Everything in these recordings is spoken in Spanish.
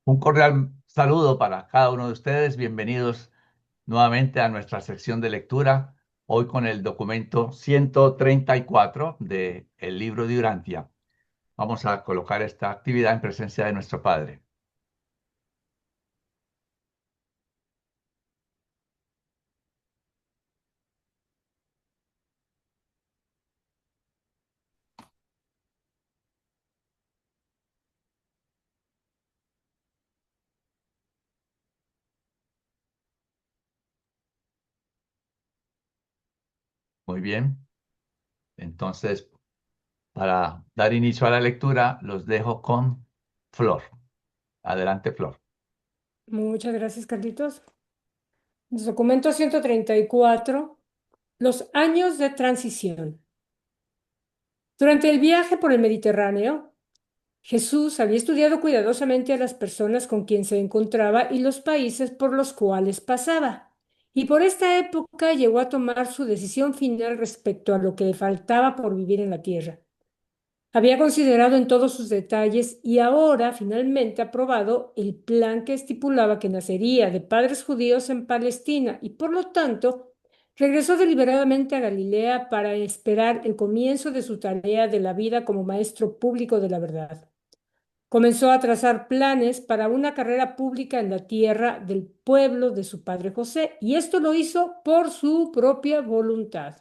Un cordial saludo para cada uno de ustedes. Bienvenidos nuevamente a nuestra sección de lectura, hoy con el documento 134 del libro de Urantia. Vamos a colocar esta actividad en presencia de nuestro Padre. Muy bien. Entonces, para dar inicio a la lectura, los dejo con Flor. Adelante, Flor. Muchas gracias, Carlitos. Documento 134. Los años de transición. Durante el viaje por el Mediterráneo, Jesús había estudiado cuidadosamente a las personas con quien se encontraba y los países por los cuales pasaba. Y por esta época llegó a tomar su decisión final respecto a lo que le faltaba por vivir en la tierra. Había considerado en todos sus detalles y ahora finalmente aprobado el plan que estipulaba que nacería de padres judíos en Palestina y por lo tanto regresó deliberadamente a Galilea para esperar el comienzo de su tarea de la vida como maestro público de la verdad. Comenzó a trazar planes para una carrera pública en la tierra del pueblo de su padre José y esto lo hizo por su propia voluntad.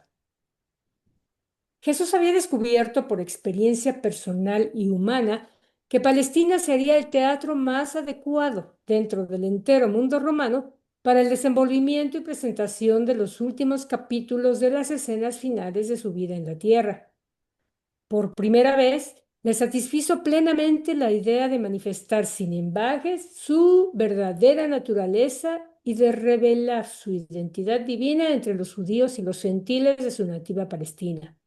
Jesús había descubierto por experiencia personal y humana que Palestina sería el teatro más adecuado dentro del entero mundo romano para el desenvolvimiento y presentación de los últimos capítulos de las escenas finales de su vida en la tierra. Por primera vez, le satisfizo plenamente la idea de manifestar sin embajes su verdadera naturaleza y de revelar su identidad divina entre los judíos y los gentiles de su nativa Palestina.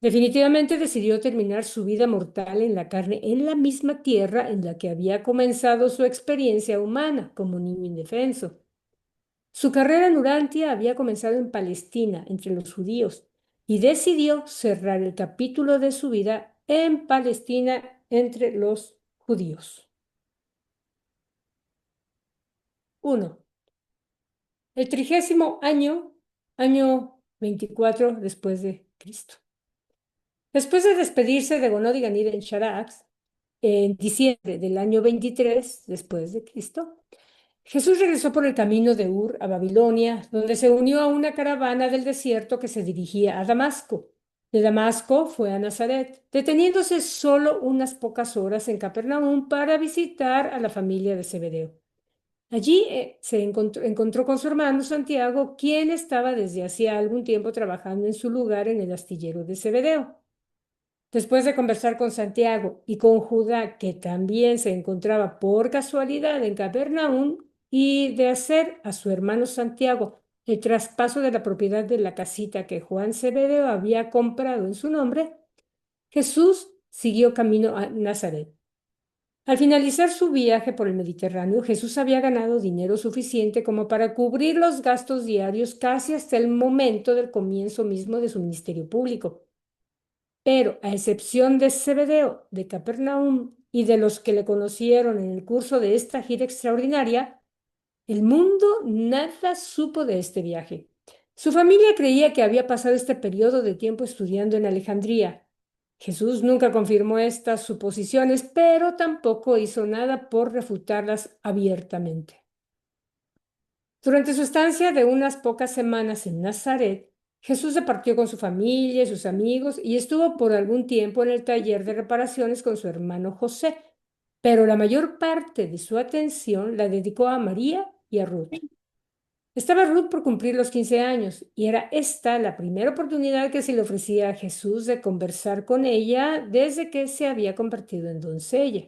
Definitivamente decidió terminar su vida mortal en la carne en la misma tierra en la que había comenzado su experiencia humana como niño indefenso. Su carrera en Urantia había comenzado en Palestina, entre los judíos, y decidió cerrar el capítulo de su vida en Palestina, entre los judíos. 1. El 30º año 24 después de Cristo. Después de despedirse de Gonod y Ganir en Sharax, en diciembre del año 23 después de Cristo, Jesús regresó por el camino de Ur a Babilonia, donde se unió a una caravana del desierto que se dirigía a Damasco. De Damasco fue a Nazaret, deteniéndose solo unas pocas horas en Capernaum para visitar a la familia de Zebedeo. Allí se encontró con su hermano Santiago, quien estaba desde hacía algún tiempo trabajando en su lugar en el astillero de Zebedeo. Después de conversar con Santiago y con Judá, que también se encontraba por casualidad en Capernaum, y de hacer a su hermano Santiago el traspaso de la propiedad de la casita que Juan Zebedeo había comprado en su nombre, Jesús siguió camino a Nazaret. Al finalizar su viaje por el Mediterráneo, Jesús había ganado dinero suficiente como para cubrir los gastos diarios casi hasta el momento del comienzo mismo de su ministerio público. Pero a excepción de Zebedeo, de Capernaum y de los que le conocieron en el curso de esta gira extraordinaria, el mundo nada supo de este viaje. Su familia creía que había pasado este periodo de tiempo estudiando en Alejandría. Jesús nunca confirmó estas suposiciones, pero tampoco hizo nada por refutarlas abiertamente. Durante su estancia de unas pocas semanas en Nazaret, Jesús se partió con su familia y sus amigos y estuvo por algún tiempo en el taller de reparaciones con su hermano José, pero la mayor parte de su atención la dedicó a María y a Ruth. Estaba Ruth por cumplir los 15 años y era esta la primera oportunidad que se le ofrecía a Jesús de conversar con ella desde que se había convertido en doncella.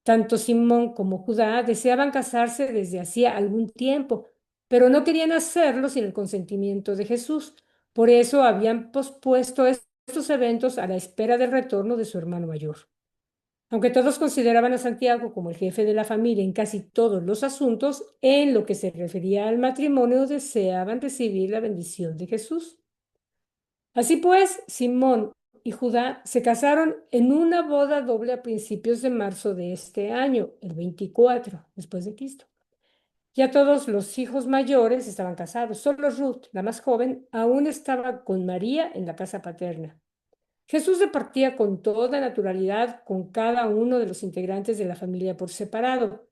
Tanto Simón como Judá deseaban casarse desde hacía algún tiempo, pero no querían hacerlo sin el consentimiento de Jesús. Por eso habían pospuesto estos eventos a la espera del retorno de su hermano mayor. Aunque todos consideraban a Santiago como el jefe de la familia en casi todos los asuntos, en lo que se refería al matrimonio deseaban recibir la bendición de Jesús. Así pues, Simón y Judá se casaron en una boda doble a principios de marzo de este año, el 24 después de Cristo. Ya todos los hijos mayores estaban casados, solo Ruth, la más joven, aún estaba con María en la casa paterna. Jesús repartía con toda naturalidad con cada uno de los integrantes de la familia por separado,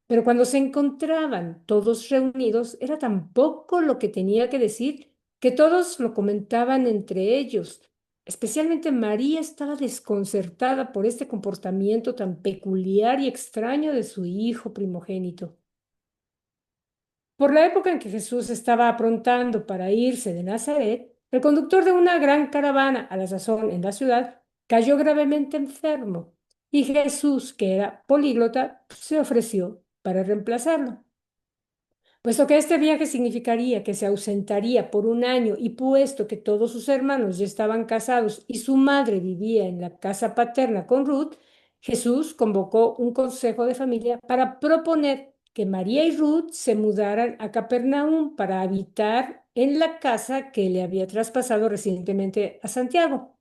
pero cuando se encontraban todos reunidos, era tan poco lo que tenía que decir que todos lo comentaban entre ellos. Especialmente María estaba desconcertada por este comportamiento tan peculiar y extraño de su hijo primogénito. Por la época en que Jesús estaba aprontando para irse de Nazaret, el conductor de una gran caravana a la sazón en la ciudad cayó gravemente enfermo y Jesús, que era políglota, se ofreció para reemplazarlo. Puesto que este viaje significaría que se ausentaría por un año y puesto que todos sus hermanos ya estaban casados y su madre vivía en la casa paterna con Ruth, Jesús convocó un consejo de familia para proponer que María y Ruth se mudaran a Capernaum para habitar en la casa que le había traspasado recientemente a Santiago.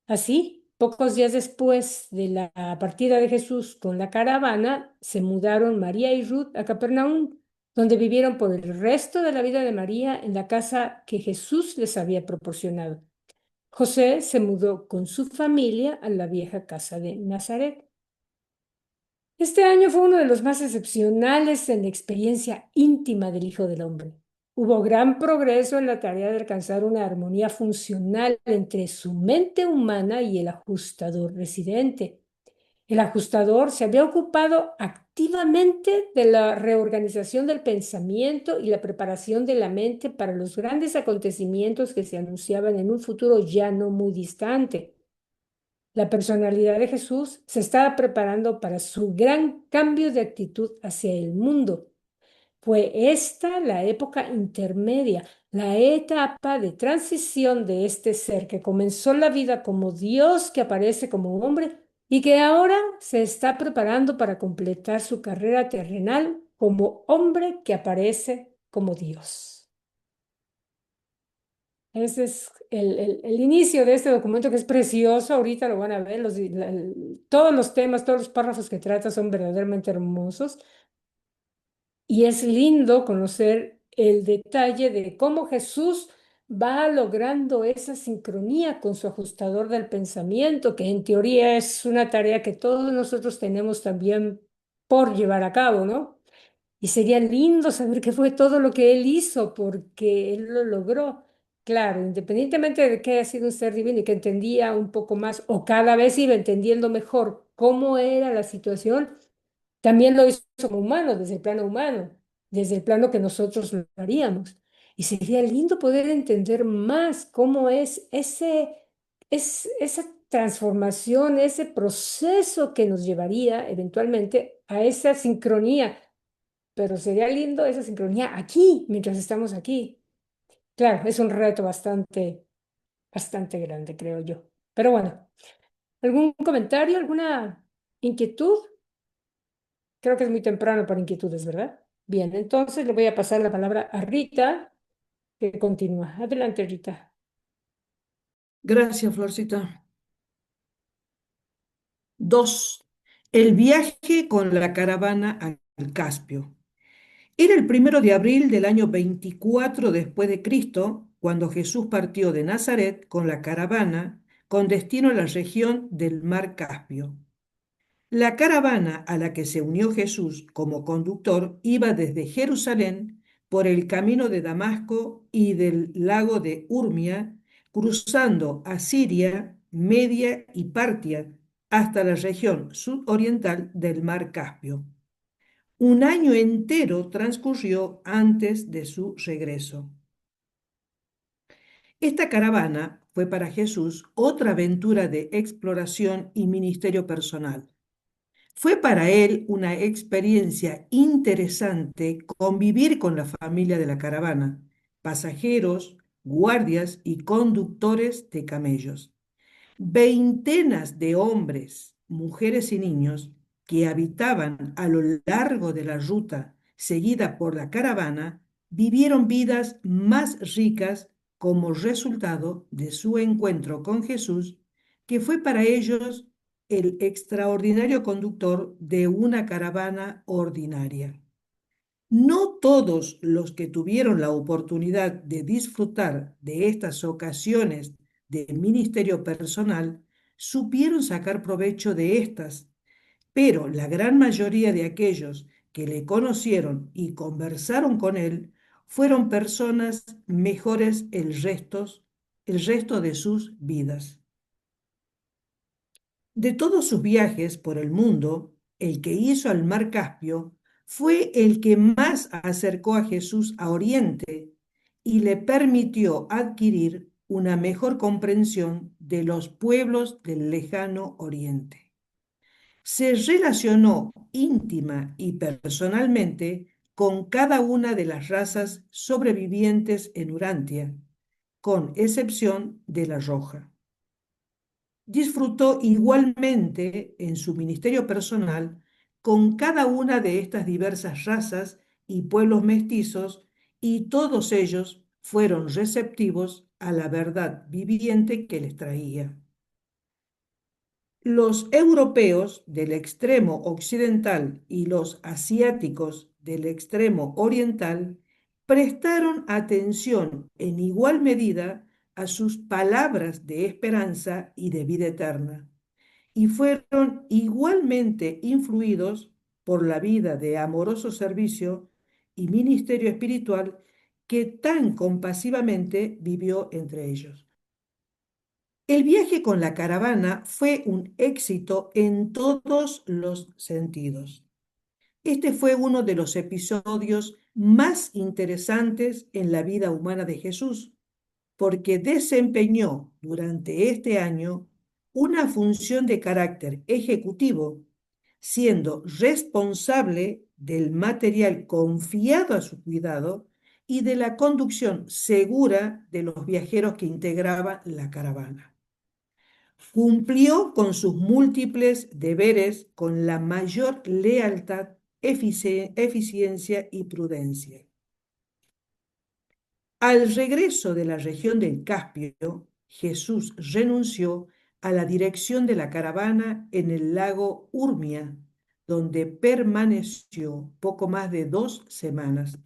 Así, pocos días después de la partida de Jesús con la caravana, se mudaron María y Ruth a Capernaum, donde vivieron por el resto de la vida de María en la casa que Jesús les había proporcionado. José se mudó con su familia a la vieja casa de Nazaret. Este año fue uno de los más excepcionales en la experiencia íntima del Hijo del Hombre. Hubo gran progreso en la tarea de alcanzar una armonía funcional entre su mente humana y el ajustador residente. El ajustador se había ocupado activamente de la reorganización del pensamiento y la preparación de la mente para los grandes acontecimientos que se anunciaban en un futuro ya no muy distante. La personalidad de Jesús se estaba preparando para su gran cambio de actitud hacia el mundo. Fue esta la época intermedia, la etapa de transición de este ser que comenzó la vida como Dios que aparece como hombre y que ahora se está preparando para completar su carrera terrenal como hombre que aparece como Dios. Ese es el inicio de este documento que es precioso. Ahorita lo van a ver. Todos los temas, todos los párrafos que trata son verdaderamente hermosos. Y es lindo conocer el detalle de cómo Jesús va logrando esa sincronía con su ajustador del pensamiento, que en teoría es una tarea que todos nosotros tenemos también por llevar a cabo, ¿no? Y sería lindo saber qué fue todo lo que él hizo, porque él lo logró. Claro, independientemente de que haya sido un ser divino y que entendía un poco más, o cada vez iba entendiendo mejor cómo era la situación, también lo hizo como humano, desde el plano humano, desde el plano que nosotros lo haríamos. Y sería lindo poder entender más cómo esa transformación, ese proceso que nos llevaría eventualmente a esa sincronía, pero sería lindo esa sincronía aquí, mientras estamos aquí. Claro, es un reto bastante grande, creo yo. Pero bueno, ¿algún comentario, alguna inquietud? Creo que es muy temprano para inquietudes, ¿verdad? Bien, entonces le voy a pasar la palabra a Rita, que continúa. Adelante, Rita. Gracias, Florcita. 2. El viaje con la caravana al Caspio. Era el 1 de abril del año 24 después de Cristo, cuando Jesús partió de Nazaret con la caravana con destino a la región del mar Caspio. La caravana a la que se unió Jesús como conductor iba desde Jerusalén por el camino de Damasco y del lago de Urmia, cruzando a Siria, Media y Partia hasta la región sudoriental del mar Caspio. Un año entero transcurrió antes de su regreso. Esta caravana fue para Jesús otra aventura de exploración y ministerio personal. Fue para él una experiencia interesante convivir con la familia de la caravana, pasajeros, guardias y conductores de camellos. Veintenas de hombres, mujeres y niños que habitaban a lo largo de la ruta seguida por la caravana vivieron vidas más ricas como resultado de su encuentro con Jesús, que fue para ellos el extraordinario conductor de una caravana ordinaria. No todos los que tuvieron la oportunidad de disfrutar de estas ocasiones de ministerio personal supieron sacar provecho de estas, pero la gran mayoría de aquellos que le conocieron y conversaron con él fueron personas mejores el resto de sus vidas. De todos sus viajes por el mundo, el que hizo al mar Caspio fue el que más acercó a Jesús a Oriente y le permitió adquirir una mejor comprensión de los pueblos del lejano Oriente. Se relacionó íntima y personalmente con cada una de las razas sobrevivientes en Urantia, con excepción de la roja. Disfrutó igualmente en su ministerio personal con cada una de estas diversas razas y pueblos mestizos, y todos ellos fueron receptivos a la verdad viviente que les traía. Los europeos del extremo occidental y los asiáticos del extremo oriental prestaron atención en igual medida a sus palabras de esperanza y de vida eterna, y fueron igualmente influidos por la vida de amoroso servicio y ministerio espiritual que tan compasivamente vivió entre ellos. El viaje con la caravana fue un éxito en todos los sentidos. Este fue uno de los episodios más interesantes en la vida humana de Jesús, porque desempeñó durante este año una función de carácter ejecutivo, siendo responsable del material confiado a su cuidado y de la conducción segura de los viajeros que integraban la caravana. Cumplió con sus múltiples deberes con la mayor lealtad, eficiencia y prudencia. Al regreso de la región del Caspio, Jesús renunció a la dirección de la caravana en el lago Urmia, donde permaneció poco más de 2 semanas.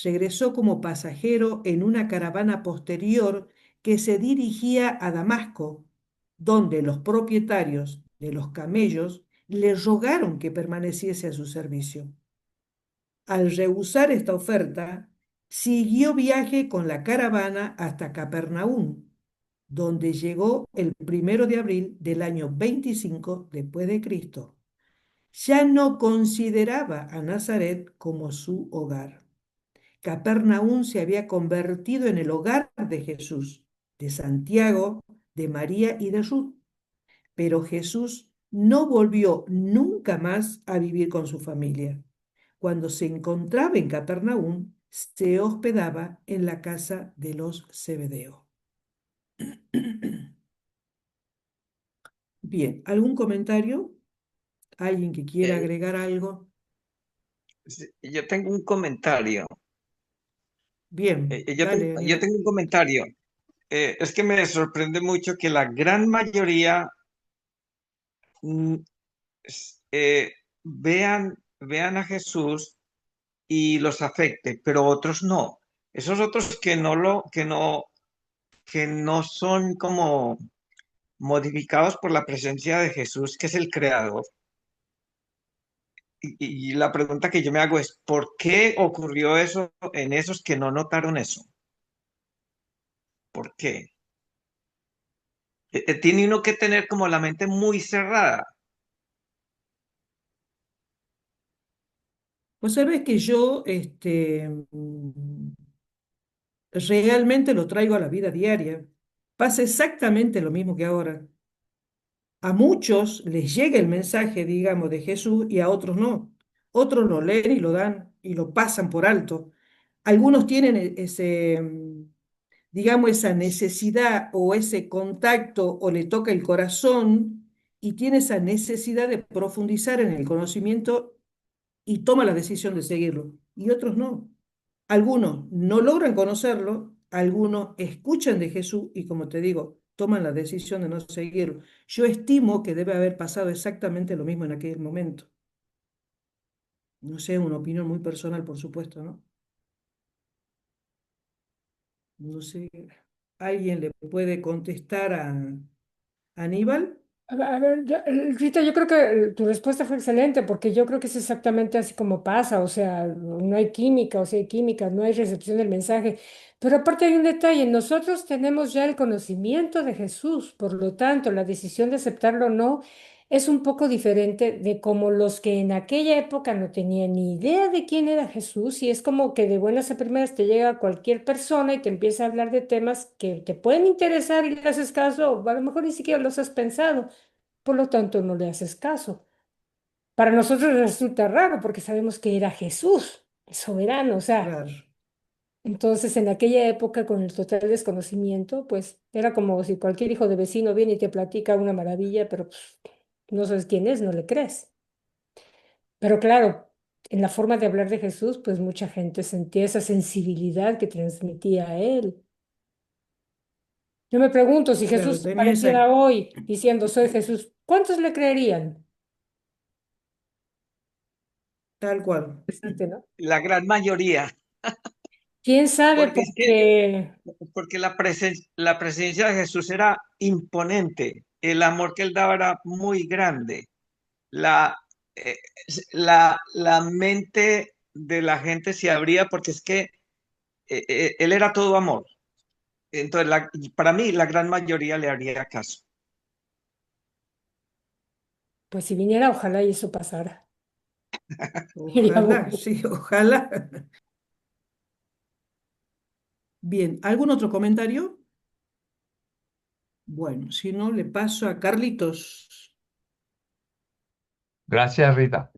Regresó como pasajero en una caravana posterior que se dirigía a Damasco, donde los propietarios de los camellos le rogaron que permaneciese a su servicio. Al rehusar esta oferta, siguió viaje con la caravana hasta Capernaum, donde llegó el 1 de abril del año 25 después de Cristo. Ya no consideraba a Nazaret como su hogar. Capernaum se había convertido en el hogar de Jesús, de Santiago, de María y de Ruth. Pero Jesús no volvió nunca más a vivir con su familia. Cuando se encontraba en Capernaum, se hospedaba en la casa de los Zebedeo. Bien, ¿algún comentario? ¿Alguien que quiera Eh, agregar algo? sí, yo tengo un comentario. Bien, Yo tengo, dale, yo Aníbal. tengo un comentario. Es que me sorprende mucho que la gran mayoría mm, vean a Jesús y los afecte, pero otros no. Esos otros que no son como modificados por la presencia de Jesús, que es el creador. Y la pregunta que yo me hago es, ¿por qué ocurrió eso en esos que no notaron eso? ¿Por qué? Tiene uno que tener como la mente muy cerrada. Vos sabés que yo realmente lo traigo a la vida diaria. Pasa exactamente lo mismo que ahora. A muchos les llega el mensaje, digamos, de Jesús y a otros no. Otros lo leen y lo dan y lo pasan por alto. Algunos tienen digamos, esa necesidad o ese contacto o le toca el corazón y tiene esa necesidad de profundizar en el conocimiento y toma la decisión de seguirlo. Y otros no. Algunos no logran conocerlo, algunos escuchan de Jesús y, como te digo, toman la decisión de no seguirlo. Yo estimo que debe haber pasado exactamente lo mismo en aquel momento. No sé, una opinión muy personal, por supuesto, ¿no? No sé, ¿alguien le puede contestar a Aníbal? A ver, Rita, yo creo que tu respuesta fue excelente porque yo creo que es exactamente así como pasa, o sea, no hay química, o sea, hay química, no hay recepción del mensaje, pero aparte hay un detalle, nosotros tenemos ya el conocimiento de Jesús, por lo tanto, la decisión de aceptarlo o no es un poco diferente de como los que en aquella época no tenían ni idea de quién era Jesús y es como que de buenas a primeras te llega cualquier persona y te empieza a hablar de temas que te pueden interesar y le haces caso, o a lo mejor ni siquiera los has pensado. Por lo tanto, no le haces caso. Para nosotros resulta raro porque sabemos que era Jesús, el soberano, o sea, Claro, entonces en aquella época con el total desconocimiento, pues era como si cualquier hijo de vecino viene y te platica una maravilla, pero pues, no sabes quién es, no le crees. Pero claro, en la forma de hablar de Jesús, pues mucha gente sentía esa sensibilidad que transmitía a él. Yo me pregunto, si claro, Jesús tenía esa, apareciera hoy diciendo soy Jesús, ¿cuántos le creerían? tal cual. Interesante, ¿no? La gran mayoría, ¿Quién sabe? porque es que Porque, porque la presencia de Jesús era imponente, el amor que él daba era muy grande, la, eh, la mente de la gente se abría porque es que él era todo amor. Entonces, para mí, la gran mayoría le haría caso. pues si viniera, ojalá y eso pasara. Sería Ojalá, bueno. sí, ojalá. Bien, ¿algún otro comentario? Bueno, si no, le paso a Carlitos. Gracias, Rita.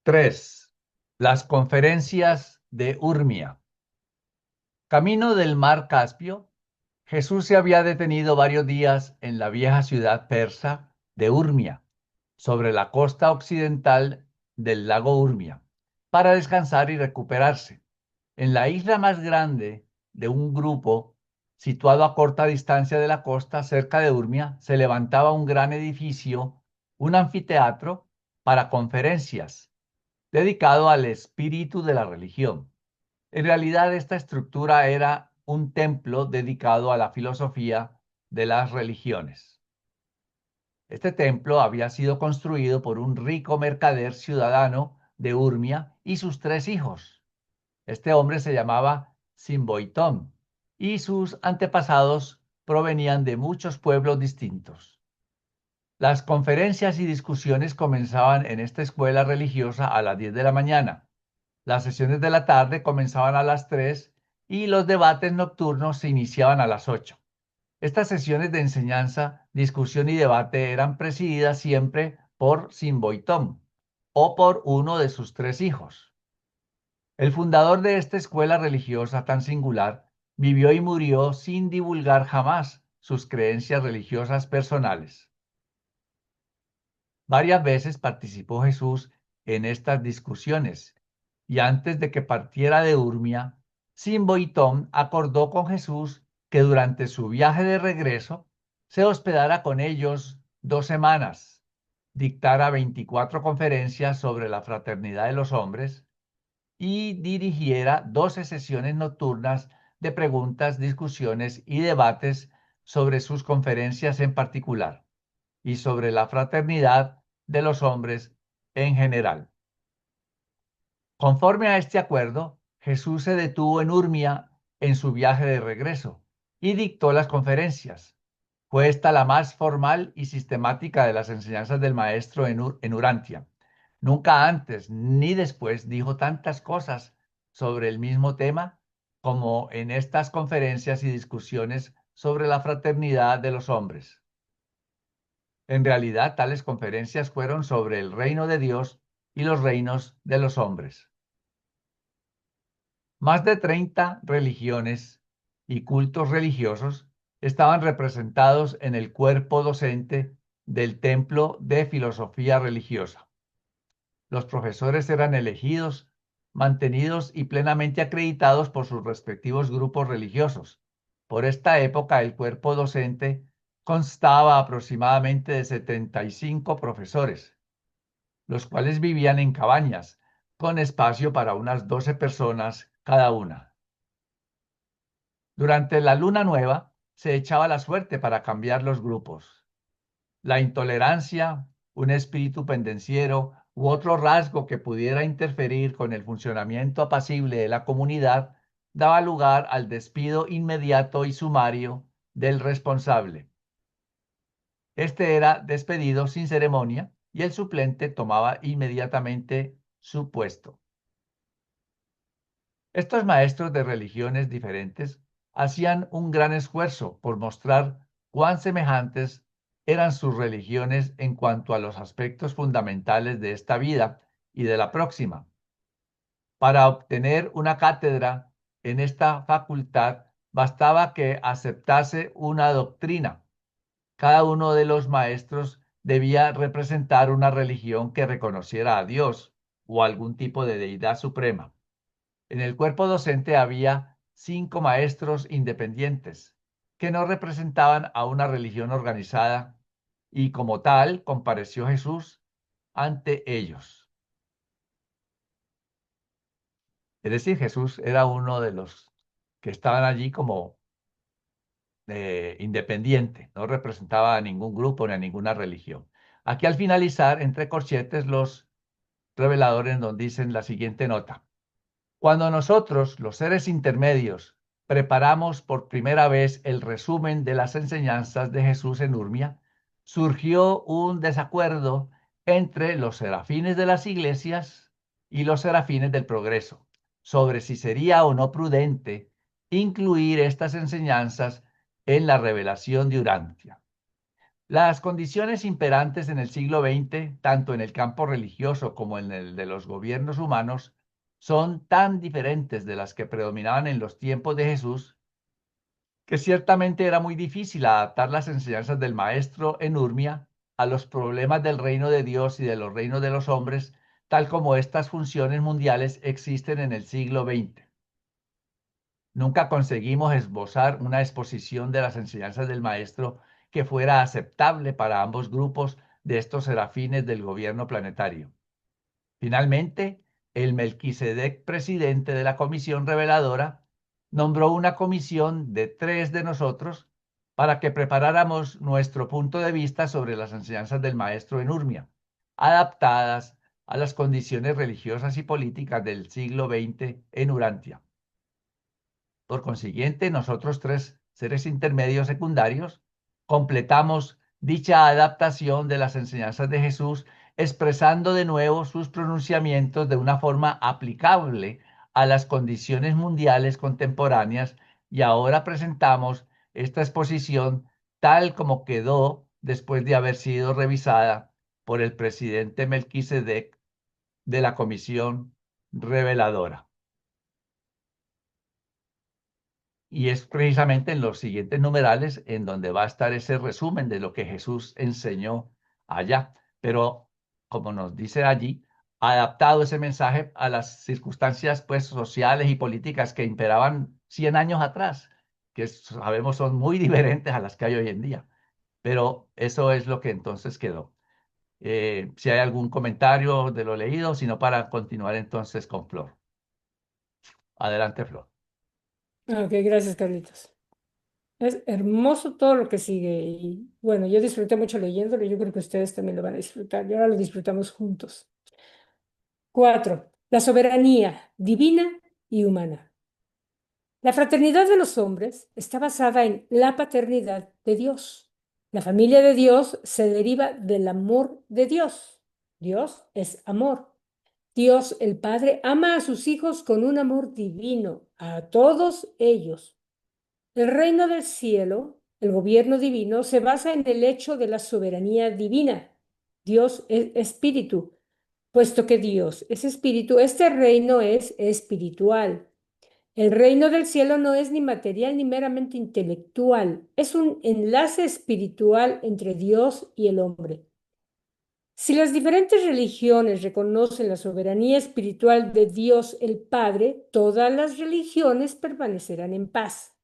3. Las conferencias de Urmia. Camino del mar Caspio, Jesús se había detenido varios días en la vieja ciudad persa de Urmia, sobre la costa occidental del lago Urmia, para descansar y recuperarse. En la isla más grande de un grupo, situado a corta distancia de la costa, cerca de Urmia, se levantaba un gran edificio, un anfiteatro para conferencias, dedicado al espíritu de la religión. En realidad, esta estructura era un templo dedicado a la filosofía de las religiones. Este templo había sido construido por un rico mercader ciudadano de Urmia y sus 3 hijos. Este hombre se llamaba Simboitón y sus antepasados provenían de muchos pueblos distintos. Las conferencias y discusiones comenzaban en esta escuela religiosa a las 10 de la mañana. Las sesiones de la tarde comenzaban a las 3 y los debates nocturnos se iniciaban a las 8. Estas sesiones de enseñanza, discusión y debate eran presididas siempre por Simboitón o por uno de sus 3 hijos. El fundador de esta escuela religiosa tan singular vivió y murió sin divulgar jamás sus creencias religiosas personales. Varias veces participó Jesús en estas discusiones y antes de que partiera de Urmia, Simbo y Tom acordó con Jesús que durante su viaje de regreso se hospedara con ellos 2 semanas, dictara 24 conferencias sobre la fraternidad de los hombres y dirigiera 12 sesiones nocturnas de preguntas, discusiones y debates sobre sus conferencias en particular y sobre la fraternidad de los hombres en general. Conforme a este acuerdo, Jesús se detuvo en Urmia en su viaje de regreso y dictó las conferencias. Fue esta la más formal y sistemática de las enseñanzas del maestro en Urantia. Nunca antes ni después dijo tantas cosas sobre el mismo tema como en estas conferencias y discusiones sobre la fraternidad de los hombres. En realidad, tales conferencias fueron sobre el reino de Dios y los reinos de los hombres. Más de 30 religiones y cultos religiosos estaban representados en el cuerpo docente del Templo de Filosofía Religiosa. Los profesores eran elegidos mantenidos y plenamente acreditados por sus respectivos grupos religiosos. Por esta época, el cuerpo docente constaba aproximadamente de 75 profesores, los cuales vivían en cabañas, con espacio para unas 12 personas cada una. Durante la luna nueva se echaba la suerte para cambiar los grupos. La intolerancia, un espíritu pendenciero u otro rasgo que pudiera interferir con el funcionamiento apacible de la comunidad daba lugar al despido inmediato y sumario del responsable. Este era despedido sin ceremonia y el suplente tomaba inmediatamente su puesto. Estos maestros de religiones diferentes hacían un gran esfuerzo por mostrar cuán semejantes eran sus religiones en cuanto a los aspectos fundamentales de esta vida y de la próxima. Para obtener una cátedra en esta facultad bastaba que aceptase una doctrina. Cada uno de los maestros debía representar una religión que reconociera a Dios o algún tipo de deidad suprema. En el cuerpo docente había 5 maestros independientes que no representaban a una religión organizada y como tal compareció Jesús ante ellos. Es decir, Jesús era uno de los que estaban allí como independiente, no representaba a ningún grupo ni a ninguna religión. Aquí al finalizar, entre corchetes, los reveladores nos dicen la siguiente nota. Cuando nosotros, los seres intermedios, preparamos por primera vez el resumen de las enseñanzas de Jesús en Urmia, surgió un desacuerdo entre los serafines de las iglesias y los serafines del progreso sobre si sería o no prudente incluir estas enseñanzas en la revelación de Urantia. Las condiciones imperantes en el siglo XX, tanto en el campo religioso como en el de los gobiernos humanos, son tan diferentes de las que predominaban en los tiempos de Jesús, que ciertamente era muy difícil adaptar las enseñanzas del Maestro en Urmia a los problemas del reino de Dios y de los reinos de los hombres, tal como estas funciones mundiales existen en el siglo XX. Nunca conseguimos esbozar una exposición de las enseñanzas del Maestro que fuera aceptable para ambos grupos de estos serafines del gobierno planetario. Finalmente, el Melquisedec, presidente de la comisión reveladora, nombró una comisión de 3 de nosotros para que preparáramos nuestro punto de vista sobre las enseñanzas del Maestro en Urmia, adaptadas a las condiciones religiosas y políticas del siglo XX en Urantia. Por consiguiente, nosotros 3 seres intermedios secundarios completamos dicha adaptación de las enseñanzas de Jesús, expresando de nuevo sus pronunciamientos de una forma aplicable a las condiciones mundiales contemporáneas y ahora presentamos esta exposición tal como quedó después de haber sido revisada por el presidente Melquisedec de la Comisión Reveladora. Y es precisamente en los siguientes numerales en donde va a estar ese resumen de lo que Jesús enseñó allá. Pero, como nos dice allí, adaptado ese mensaje a las circunstancias pues, sociales y políticas que imperaban 100 años atrás, que sabemos son muy diferentes a las que hay hoy en día. Pero eso es lo que entonces quedó. Si hay algún comentario de lo leído, sino para continuar entonces con Flor. Adelante, Flor. Ok, gracias, Carlitos. Es hermoso todo lo que sigue y bueno, yo disfruté mucho leyéndolo y yo creo que ustedes también lo van a disfrutar y ahora lo disfrutamos juntos. 4. La soberanía divina y humana. La fraternidad de los hombres está basada en la paternidad de Dios. La familia de Dios se deriva del amor de Dios. Dios es amor. Dios el Padre ama a sus hijos con un amor divino, a todos ellos. El reino del cielo, el gobierno divino, se basa en el hecho de la soberanía divina. Dios es espíritu. Puesto que Dios es espíritu, este reino es espiritual. El reino del cielo no es ni material ni meramente intelectual, es un enlace espiritual entre Dios y el hombre. Si las diferentes religiones reconocen la soberanía espiritual de Dios el Padre, todas las religiones permanecerán en paz.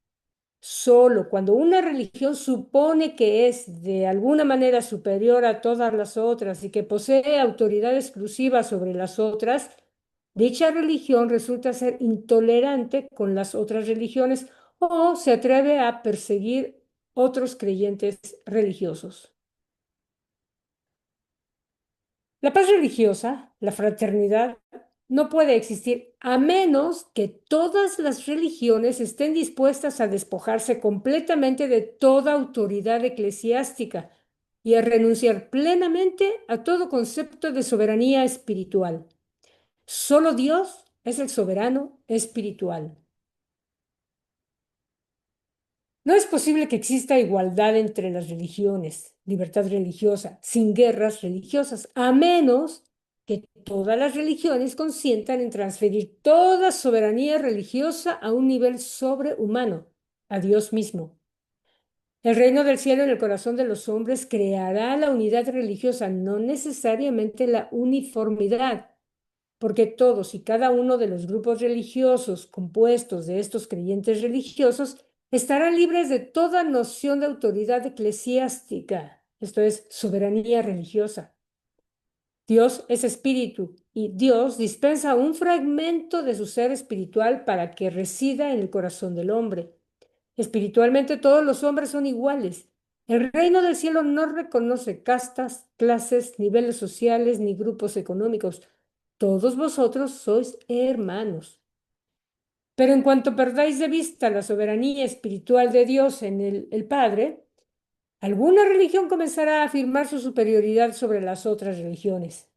Solo cuando una religión supone que es de alguna manera superior a todas las otras y que posee autoridad exclusiva sobre las otras, dicha religión resulta ser intolerante con las otras religiones o se atreve a perseguir otros creyentes religiosos. La paz religiosa, la fraternidad, no puede existir a menos que todas las religiones estén dispuestas a despojarse completamente de toda autoridad eclesiástica y a renunciar plenamente a todo concepto de soberanía espiritual. Solo Dios es el soberano espiritual. No es posible que exista igualdad entre las religiones, libertad religiosa, sin guerras religiosas, a menos que todas las religiones consientan en transferir toda soberanía religiosa a un nivel sobrehumano, a Dios mismo. El reino del cielo en el corazón de los hombres creará la unidad religiosa, no necesariamente la uniformidad, porque todos y cada uno de los grupos religiosos compuestos de estos creyentes religiosos estarán libres de toda noción de autoridad eclesiástica, esto es, soberanía religiosa. Dios es espíritu y Dios dispensa un fragmento de su ser espiritual para que resida en el corazón del hombre. Espiritualmente todos los hombres son iguales. El reino del cielo no reconoce castas, clases, niveles sociales ni grupos económicos. Todos vosotros sois hermanos. Pero en cuanto perdáis de vista la soberanía espiritual de Dios en el Padre, alguna religión comenzará a afirmar su superioridad sobre las otras religiones.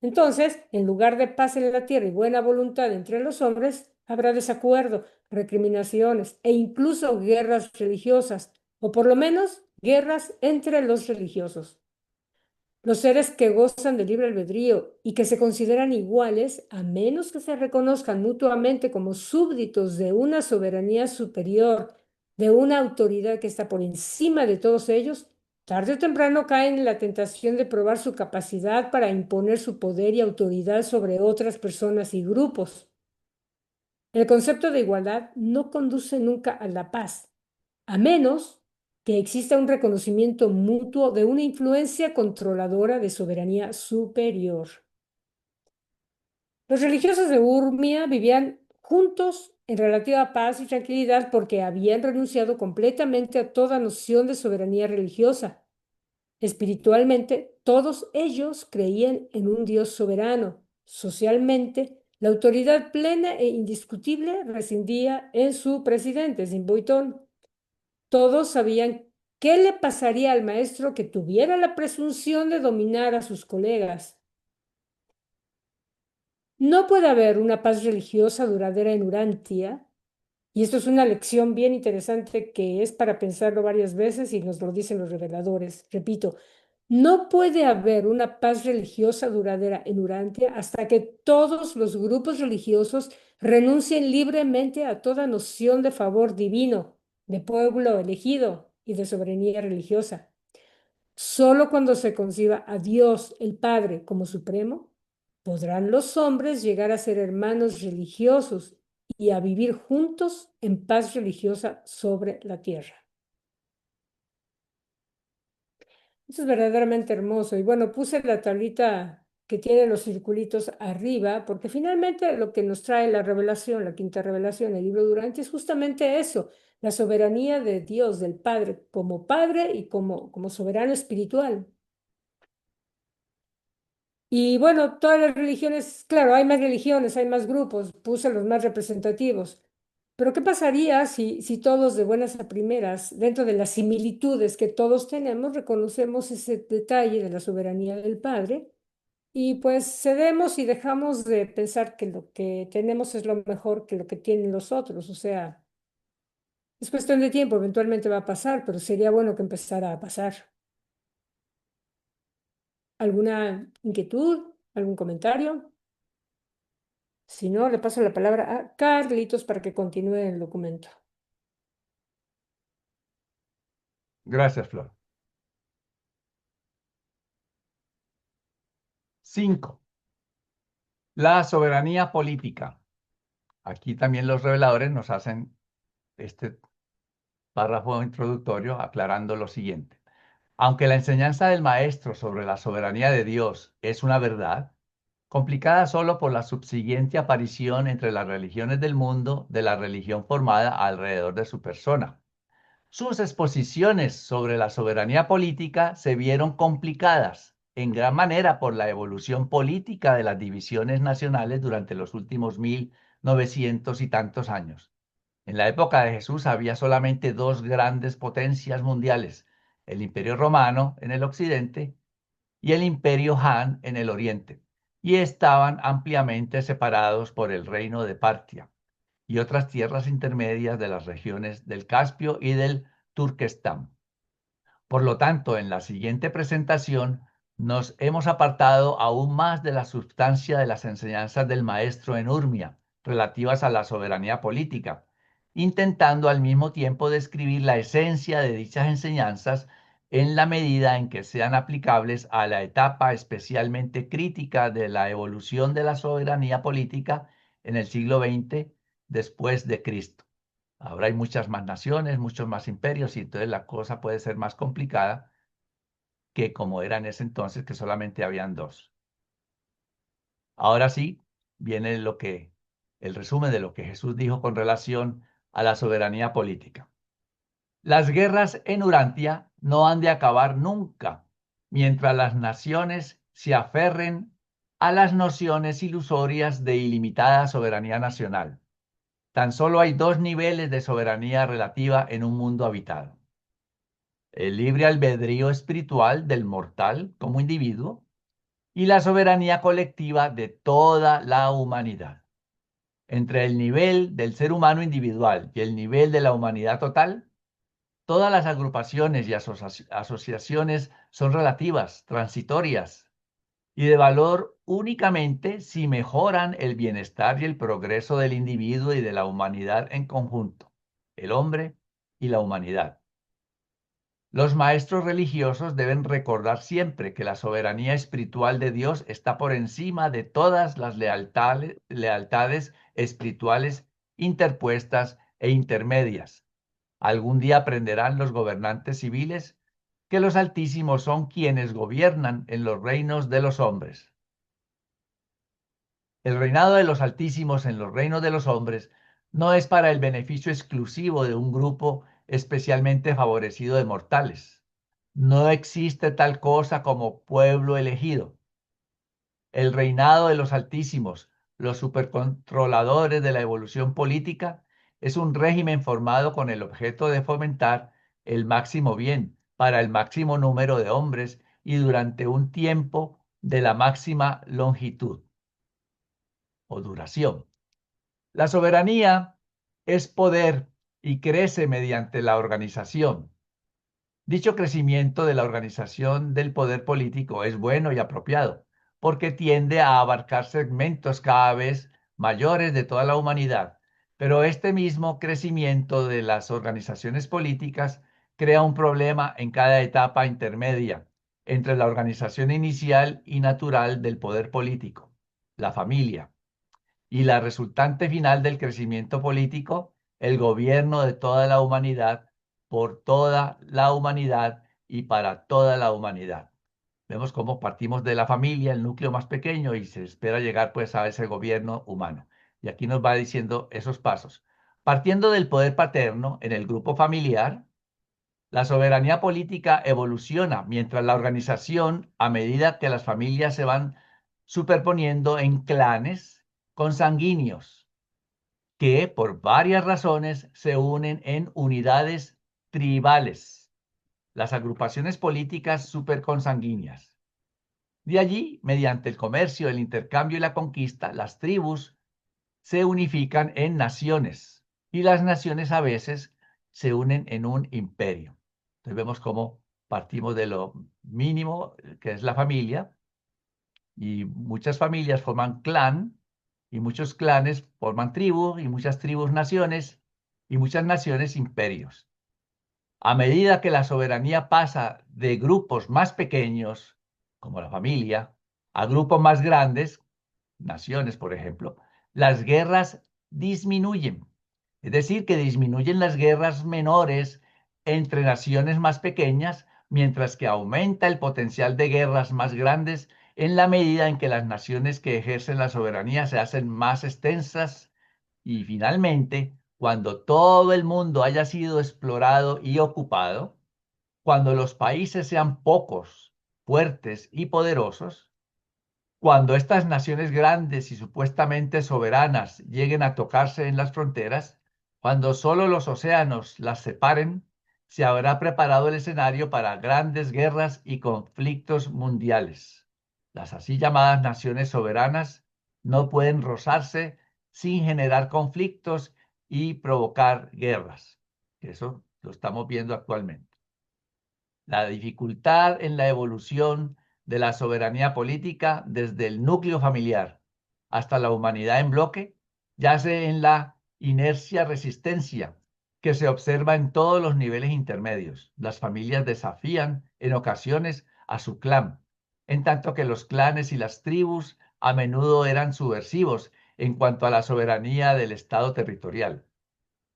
Entonces, en lugar de paz en la tierra y buena voluntad entre los hombres, habrá desacuerdo, recriminaciones e incluso guerras religiosas, o por lo menos guerras entre los religiosos. Los seres que gozan de libre albedrío y que se consideran iguales, a menos que se reconozcan mutuamente como súbditos de una soberanía superior, de una autoridad que está por encima de todos ellos, tarde o temprano caen en la tentación de probar su capacidad para imponer su poder y autoridad sobre otras personas y grupos. El concepto de igualdad no conduce nunca a la paz, a menos que exista un reconocimiento mutuo de una influencia controladora de soberanía superior. Los religiosos de Urmia vivían juntos en relativa paz y tranquilidad porque habían renunciado completamente a toda noción de soberanía religiosa. Espiritualmente, todos ellos creían en un Dios soberano. Socialmente, la autoridad plena e indiscutible residía en su presidente, Zimboitón. Todos sabían qué le pasaría al maestro que tuviera la presunción de dominar a sus colegas. No puede haber una paz religiosa duradera en Urantia, y esto es una lección bien interesante que es para pensarlo varias veces y nos lo dicen los reveladores. Repito, no puede haber una paz religiosa duradera en Urantia hasta que todos los grupos religiosos renuncien libremente a toda noción de favor divino, de pueblo elegido y de soberanía religiosa. Solo cuando se conciba a Dios el Padre como supremo, podrán los hombres llegar a ser hermanos religiosos y a vivir juntos en paz religiosa sobre la tierra. Eso es verdaderamente hermoso. Y bueno, puse la tablita que tiene los circulitos arriba, porque finalmente lo que nos trae la revelación, la quinta revelación, el libro Durante, es justamente eso, la soberanía de Dios, del Padre y como soberano espiritual. Y bueno, todas las religiones, claro, hay más religiones, hay más grupos, puse los más representativos. Pero ¿qué pasaría si todos de buenas a primeras, dentro de las similitudes que todos tenemos, reconocemos ese detalle de la soberanía del Padre y pues cedemos y dejamos de pensar que lo que tenemos es lo mejor que lo que tienen los otros? O sea, es cuestión de tiempo, eventualmente va a pasar, pero sería bueno que empezara a pasar. ¿Alguna inquietud? ¿Algún comentario? Si no, le paso la palabra a Carlitos para que continúe el documento. Gracias, Flor. 5. La soberanía política. Aquí también los reveladores nos hacen este párrafo introductorio aclarando lo siguiente. Aunque la enseñanza del maestro sobre la soberanía de Dios es una verdad, complicada solo por la subsiguiente aparición entre las religiones del mundo de la religión formada alrededor de su persona. Sus exposiciones sobre la soberanía política se vieron complicadas en gran manera por la evolución política de las divisiones nacionales durante los últimos 1900 y tantos años. En la época de Jesús había solamente dos grandes potencias mundiales, el Imperio Romano en el occidente y el Imperio Han en el oriente, y estaban ampliamente separados por el reino de Partia y otras tierras intermedias de las regiones del Caspio y del Turquestán. Por lo tanto, en la siguiente presentación nos hemos apartado aún más de la sustancia de las enseñanzas del maestro en Urmia relativas a la soberanía política, intentando al mismo tiempo describir la esencia de dichas enseñanzas en la medida en que sean aplicables a la etapa especialmente crítica de la evolución de la soberanía política en el siglo XX después de Cristo. Ahora hay muchas más naciones, muchos más imperios y entonces la cosa puede ser más complicada que como era en ese entonces, que solamente habían dos. Ahora sí, viene el resumen de lo que Jesús dijo con relación a la soberanía política. Las guerras en Urantia no han de acabar nunca, mientras las naciones se aferren a las nociones ilusorias de ilimitada soberanía nacional. Tan solo hay dos niveles de soberanía relativa en un mundo habitado: el libre albedrío espiritual del mortal como individuo y la soberanía colectiva de toda la humanidad. Entre el nivel del ser humano individual y el nivel de la humanidad total, todas las agrupaciones y asociaciones son relativas, transitorias y de valor únicamente si mejoran el bienestar y el progreso del individuo y de la humanidad en conjunto, el hombre y la humanidad. Los maestros religiosos deben recordar siempre que la soberanía espiritual de Dios está por encima de todas las lealtades espirituales interpuestas e intermedias. Algún día aprenderán los gobernantes civiles que los altísimos son quienes gobiernan en los reinos de los hombres. El reinado de los altísimos en los reinos de los hombres no es para el beneficio exclusivo de un grupo especialmente favorecido de mortales. No existe tal cosa como pueblo elegido. El reinado de los altísimos, los supercontroladores de la evolución política, es un régimen formado con el objeto de fomentar el máximo bien para el máximo número de hombres y durante un tiempo de la máxima longitud o duración. La soberanía es poder y crece mediante la organización. Dicho crecimiento de la organización del poder político es bueno y apropiado, porque tiende a abarcar segmentos cada vez mayores de toda la humanidad, pero este mismo crecimiento de las organizaciones políticas crea un problema en cada etapa intermedia entre la organización inicial y natural del poder político, la familia, y la resultante final del crecimiento político, el gobierno de toda la humanidad, por toda la humanidad y para toda la humanidad. Vemos cómo partimos de la familia, el núcleo más pequeño, y se espera llegar pues a ese gobierno humano. Y aquí nos va diciendo esos pasos. Partiendo del poder paterno en el grupo familiar, la soberanía política evoluciona mientras la organización, a medida que las familias se van superponiendo en clanes consanguíneos, que por varias razones se unen en unidades tribales, las agrupaciones políticas superconsanguíneas. De allí, mediante el comercio, el intercambio y la conquista, las tribus se unifican en naciones y las naciones a veces se unen en un imperio. Entonces vemos cómo partimos de lo mínimo, que es la familia, y muchas familias forman clan, y muchos clanes forman tribu, y muchas tribus naciones, y muchas naciones imperios. A medida que la soberanía pasa de grupos más pequeños, como la familia, A grupos más grandes, naciones por ejemplo, las guerras disminuyen. Es decir, que disminuyen las guerras menores entre naciones más pequeñas, mientras que aumenta el potencial de guerras más grandes en la medida en que las naciones que ejercen la soberanía se hacen más extensas y finalmente, cuando todo el mundo haya sido explorado y ocupado, cuando los países sean pocos, fuertes y poderosos, cuando estas naciones grandes y supuestamente soberanas lleguen a tocarse en las fronteras, cuando solo los océanos las separen, se habrá preparado el escenario para grandes guerras y conflictos mundiales. Las así llamadas naciones soberanas no pueden rozarse sin generar conflictos y provocar guerras. Eso lo estamos viendo actualmente. La dificultad en la evolución de la soberanía política desde el núcleo familiar hasta la humanidad en bloque yace en la inercia-resistencia que se observa en todos los niveles intermedios. Las familias desafían en ocasiones a su clan, en tanto que los clanes y las tribus a menudo eran subversivos en cuanto a la soberanía del Estado territorial.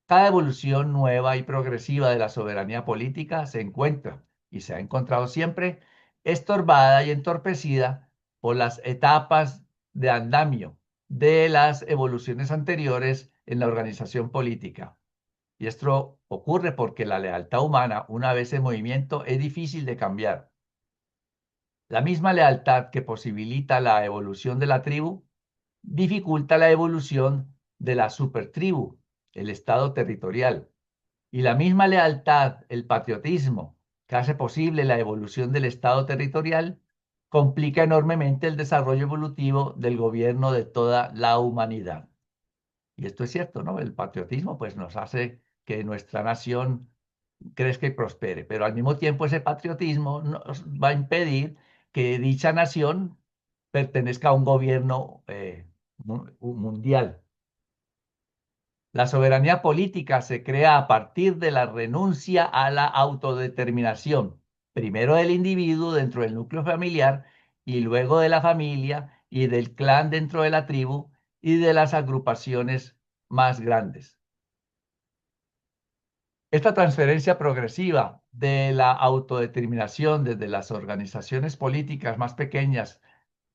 Cada evolución nueva y progresiva de la soberanía política se encuentra y se ha encontrado siempre estorbada y entorpecida por las etapas de andamio de las evoluciones anteriores en la organización política. Y esto ocurre porque la lealtad humana, una vez en movimiento, es difícil de cambiar. La misma lealtad que posibilita la evolución de la tribu dificulta la evolución de la supertribu, el estado territorial. Y la misma lealtad, el patriotismo, que hace posible la evolución del estado territorial, complica enormemente el desarrollo evolutivo del gobierno de toda la humanidad. Y esto es cierto, ¿no? El patriotismo pues nos hace que nuestra nación crezca y prospere, pero al mismo tiempo ese patriotismo nos va a impedir que dicha nación pertenezca a un gobierno mundial. La soberanía política se crea a partir de la renuncia a la autodeterminación, primero del individuo dentro del núcleo familiar y luego de la familia y del clan dentro de la tribu y de las agrupaciones más grandes. Esta transferencia progresiva de la autodeterminación desde las organizaciones políticas más pequeñas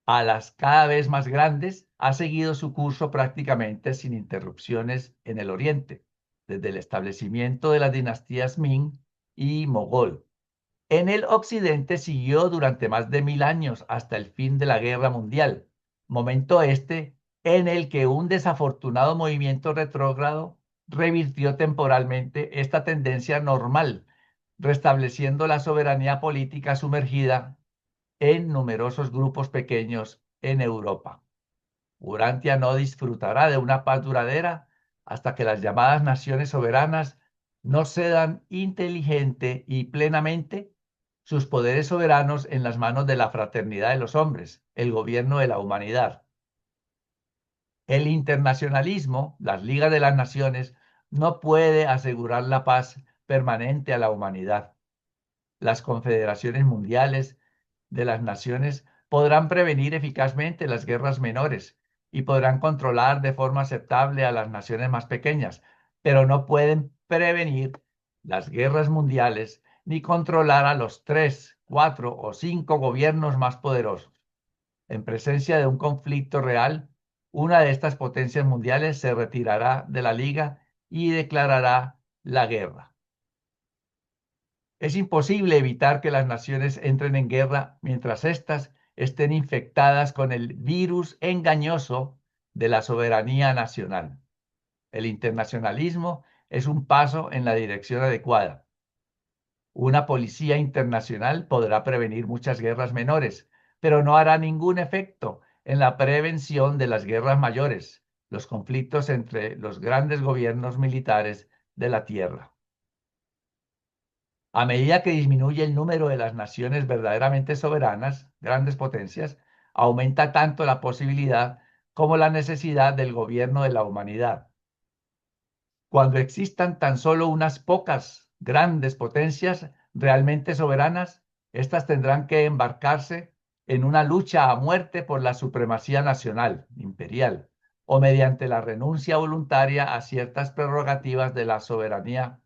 a las cada vez más grandes, ha seguido su curso prácticamente sin interrupciones en el Oriente, desde el establecimiento de las dinastías Ming y Mogol. En el Occidente siguió durante más de 1000 años hasta el fin de la Guerra Mundial, momento este en el que un desafortunado movimiento retrógrado revirtió temporalmente esta tendencia normal, restableciendo la soberanía política sumergida en numerosos grupos pequeños en Europa. Urantia no disfrutará de una paz duradera hasta que las llamadas naciones soberanas no cedan inteligente y plenamente sus poderes soberanos en las manos de la fraternidad de los hombres, el gobierno de la humanidad. El internacionalismo, las ligas de las naciones, no puede asegurar la paz permanente a la humanidad. Las confederaciones mundiales de las naciones podrán prevenir eficazmente las guerras menores y podrán controlar de forma aceptable a las naciones más pequeñas, pero no pueden prevenir las guerras mundiales ni controlar a los 3, 4 o 5 gobiernos más poderosos. En presencia de un conflicto real, una de estas potencias mundiales se retirará de la liga y declarará la guerra. Es imposible evitar que las naciones entren en guerra mientras éstas estén infectadas con el virus engañoso de la soberanía nacional. El internacionalismo es un paso en la dirección adecuada. Una policía internacional podrá prevenir muchas guerras menores, pero no hará ningún efecto en la prevención de las guerras mayores, los conflictos entre los grandes gobiernos militares de la Tierra. A medida que disminuye el número de las naciones verdaderamente soberanas, grandes potencias, aumenta tanto la posibilidad como la necesidad del gobierno de la humanidad. Cuando existan tan solo unas pocas grandes potencias realmente soberanas, éstas tendrán que embarcarse en una lucha a muerte por la supremacía nacional, imperial, o mediante la renuncia voluntaria a ciertas prerrogativas de la soberanía,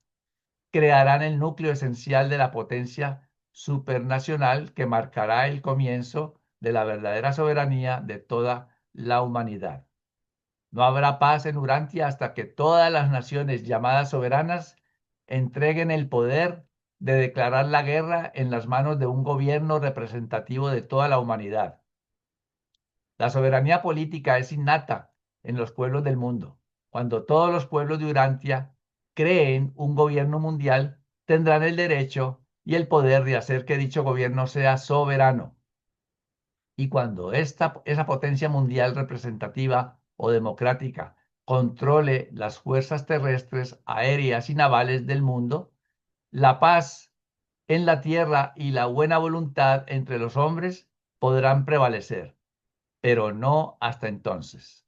crearán el núcleo esencial de la potencia supranacional que marcará el comienzo de la verdadera soberanía de toda la humanidad. No habrá paz en Urantia hasta que todas las naciones llamadas soberanas entreguen el poder de declarar la guerra en las manos de un gobierno representativo de toda la humanidad. La soberanía política es innata en los pueblos del mundo. Cuando todos los pueblos de Urantia creen un gobierno mundial, tendrán el derecho y el poder de hacer que dicho gobierno sea soberano. Y cuando esa potencia mundial representativa o democrática controle las fuerzas terrestres, aéreas y navales del mundo, la paz en la tierra y la buena voluntad entre los hombres podrán prevalecer, pero no hasta entonces.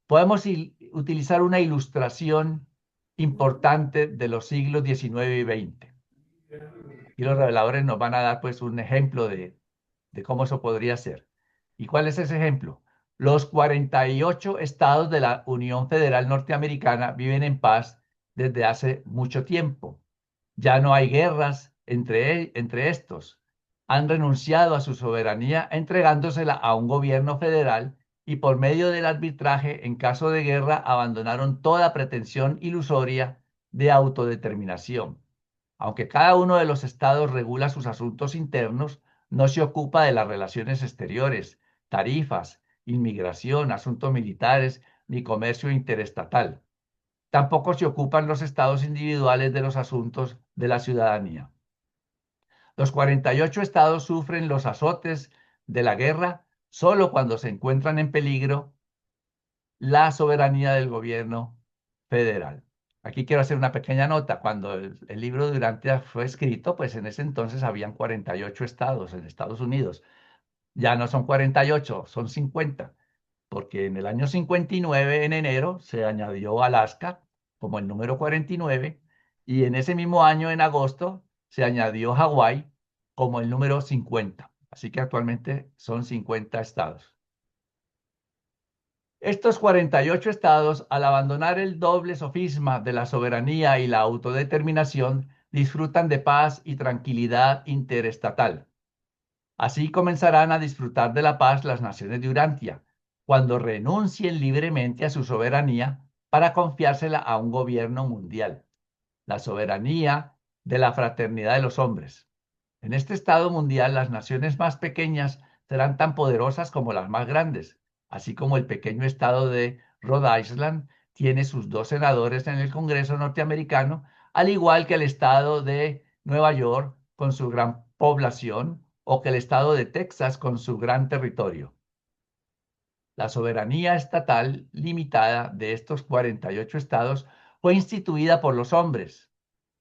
Podemos utilizar una ilustración importante de los siglos XIX y XX. Y los reveladores nos van a dar pues un ejemplo de cómo eso podría ser. ¿Y cuál es ese ejemplo? Los 48 estados de la Unión Federal Norteamericana viven en paz desde hace mucho tiempo. Ya no hay guerras entre estos. Han renunciado a su soberanía entregándosela a un gobierno federal y por medio del arbitraje en caso de guerra abandonaron toda pretensión ilusoria de autodeterminación. Aunque cada uno de los estados regula sus asuntos internos, no se ocupa de las relaciones exteriores, tarifas, inmigración, asuntos militares ni comercio interestatal. Tampoco se ocupan los estados individuales de los asuntos de la ciudadanía. Los 48 estados sufren los azotes de la guerra solo cuando se encuentran en peligro la soberanía del gobierno federal. Aquí quiero hacer una pequeña nota. Cuando el libro de Durantia fue escrito, pues en ese entonces habían 48 estados en Estados Unidos. Ya no son 48, son 50, porque en el año 59, en enero, se añadió Alaska como el número 49, y en ese mismo año, en agosto, se añadió Hawái como el número 50. Así que actualmente son 50 estados. Estos 48 estados, al abandonar el doble sofisma de la soberanía y la autodeterminación, disfrutan de paz y tranquilidad interestatal. Así comenzarán a disfrutar de la paz las naciones de Urantia, cuando renuncien libremente a su soberanía para confiársela a un gobierno mundial, la soberanía de la fraternidad de los hombres. En este estado mundial, las naciones más pequeñas serán tan poderosas como las más grandes, así como el pequeño estado de Rhode Island tiene sus 2 senadores en el Congreso norteamericano, al igual que el estado de Nueva York con su gran población o que el estado de Texas con su gran territorio. La soberanía estatal limitada de estos 48 estados fue instituida por los hombres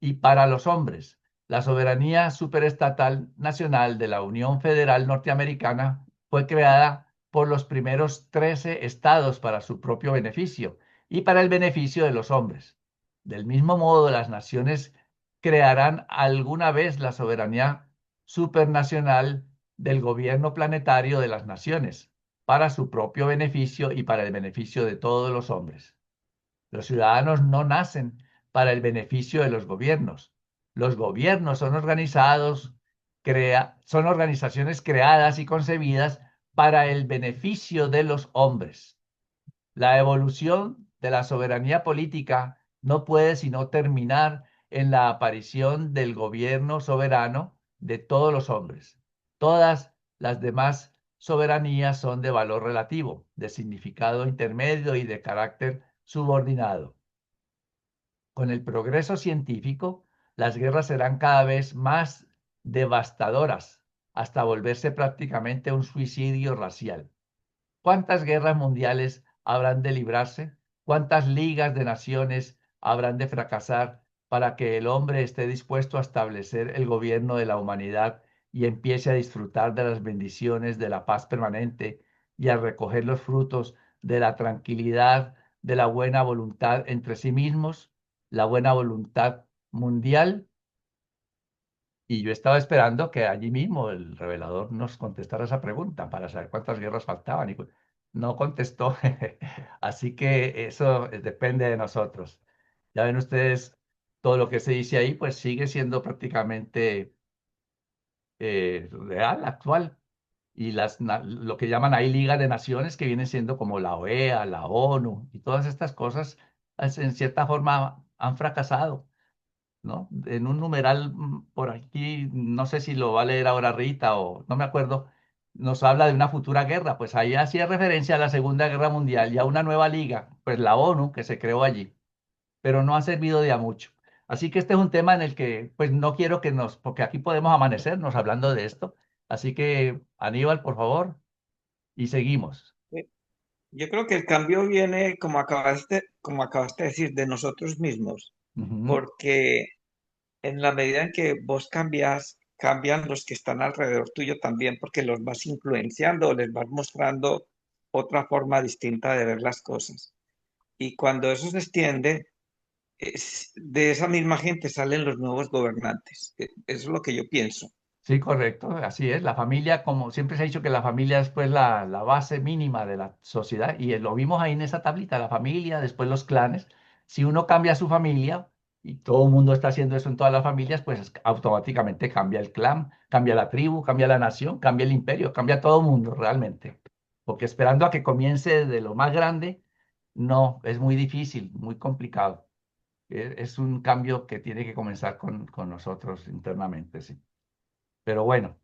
y para los hombres. La soberanía superestatal nacional de la Unión Federal Norteamericana fue creada por los primeros 13 estados para su propio beneficio y para el beneficio de los hombres. Del mismo modo, las naciones crearán alguna vez la soberanía supernacional del gobierno planetario de las naciones para su propio beneficio y para el beneficio de todos los hombres. Los ciudadanos no nacen para el beneficio de los gobiernos. Los gobiernos son son organizaciones creadas y concebidas para el beneficio de los hombres. La evolución de la soberanía política no puede sino terminar en la aparición del gobierno soberano de todos los hombres. Todas las demás soberanías son de valor relativo, de significado intermedio y de carácter subordinado. Con el progreso científico, las guerras serán cada vez más devastadoras hasta volverse prácticamente un suicidio racial. ¿Cuántas guerras mundiales habrán de librarse? ¿Cuántas ligas de naciones habrán de fracasar para que el hombre esté dispuesto a establecer el gobierno de la humanidad y empiece a disfrutar de las bendiciones de la paz permanente y a recoger los frutos de la tranquilidad, de la buena voluntad entre sí mismos, la buena voluntad mundial Y yo estaba esperando que allí mismo el revelador nos contestara esa pregunta para saber cuántas guerras faltaban. Y pues, no contestó. Así que eso depende de nosotros. Ya ven ustedes, todo lo que se dice ahí, pues sigue siendo prácticamente real, actual. Y lo que llaman ahí Liga de Naciones, que viene siendo como la OEA, la ONU y todas estas cosas, en cierta forma han fracasado, ¿no? En un numeral por aquí, no sé si lo va a leer ahora Rita o no me acuerdo, nos habla de una futura guerra, pues ahí hacía referencia a la Segunda Guerra Mundial y a una nueva liga, pues la ONU que se creó allí, pero no ha servido de a mucho. Así que este es un tema en el que pues no quiero que porque aquí podemos amanecernos hablando de esto. Así que Aníbal, por favor, y seguimos. Yo creo que el cambio viene, como acabaste de decir, de nosotros mismos, Ujú. porque en la medida en que vos cambias, cambian los que están alrededor tuyo también, porque los vas influenciando, les vas mostrando otra forma distinta de ver las cosas. Y cuando eso se extiende, de esa misma gente salen los nuevos gobernantes. Eso es lo que yo pienso. Sí, correcto, así es. La familia, como siempre se ha dicho que la familia es pues la base mínima de la sociedad y lo vimos ahí en esa tablita, la familia, después los clanes. Si uno cambia su familia y todo el mundo está haciendo eso en todas las familias, pues automáticamente cambia el clan, cambia la tribu, cambia la nación, cambia el imperio, cambia todo el mundo realmente. Porque esperando a que comience de lo más grande, no, es muy difícil, muy complicado. Es un cambio que tiene que comenzar con nosotros internamente, sí. Pero bueno.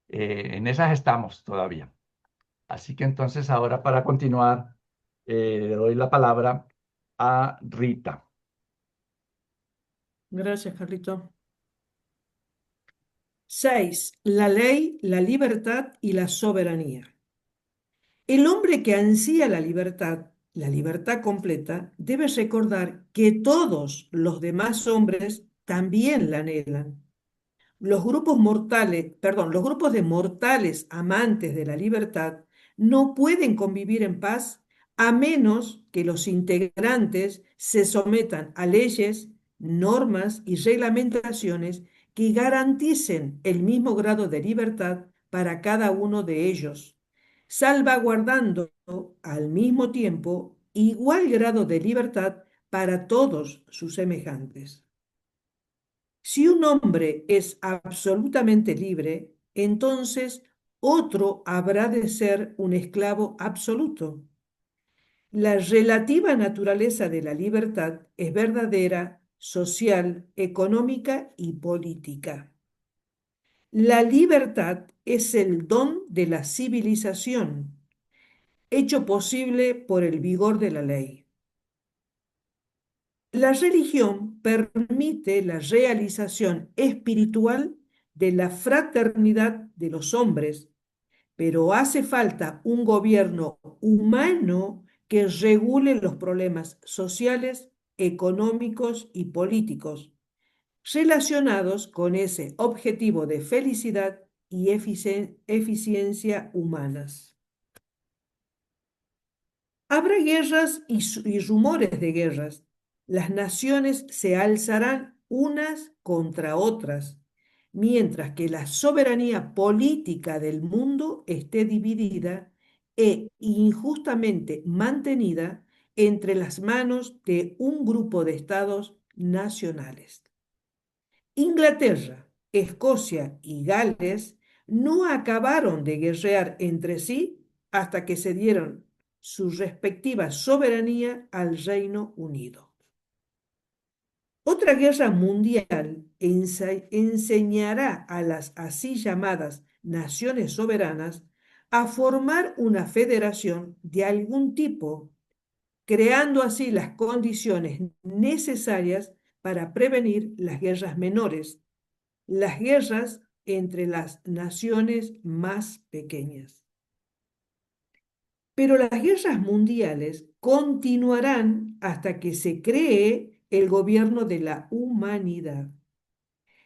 En esas estamos todavía. Así que entonces ahora para continuar, le doy la palabra a Rita. Gracias, Carlito. 6. La ley, la libertad y la soberanía. El hombre que ansía la libertad completa, debe recordar que todos los demás hombres también la anhelan. Los grupos de mortales amantes de la libertad no pueden convivir en paz a menos que los integrantes se sometan a leyes, normas y reglamentaciones que garanticen el mismo grado de libertad para cada uno de ellos, salvaguardando al mismo tiempo igual grado de libertad para todos sus semejantes. Si un hombre es absolutamente libre, entonces otro habrá de ser un esclavo absoluto. La relativa naturaleza de la libertad es verdadera, social, económica y política. La libertad es el don de la civilización, hecho posible por el vigor de la ley. La religión permite la realización espiritual de la fraternidad de los hombres, pero hace falta un gobierno humano que regule los problemas sociales, económicos y políticos relacionados con ese objetivo de felicidad y eficiencia humanas. Habrá guerras y rumores de guerras. Las naciones se alzarán unas contra otras, mientras que la soberanía política del mundo esté dividida e injustamente mantenida entre las manos de un grupo de estados nacionales. Inglaterra, Escocia y Gales no acabaron de guerrear entre sí hasta que se dieron su respectiva soberanía al Reino Unido. Otra guerra mundial enseñará a las así llamadas naciones soberanas a formar una federación de algún tipo, creando así las condiciones necesarias para prevenir las guerras menores, las guerras entre las naciones más pequeñas. Pero las guerras mundiales continuarán hasta que se cree el gobierno de la humanidad.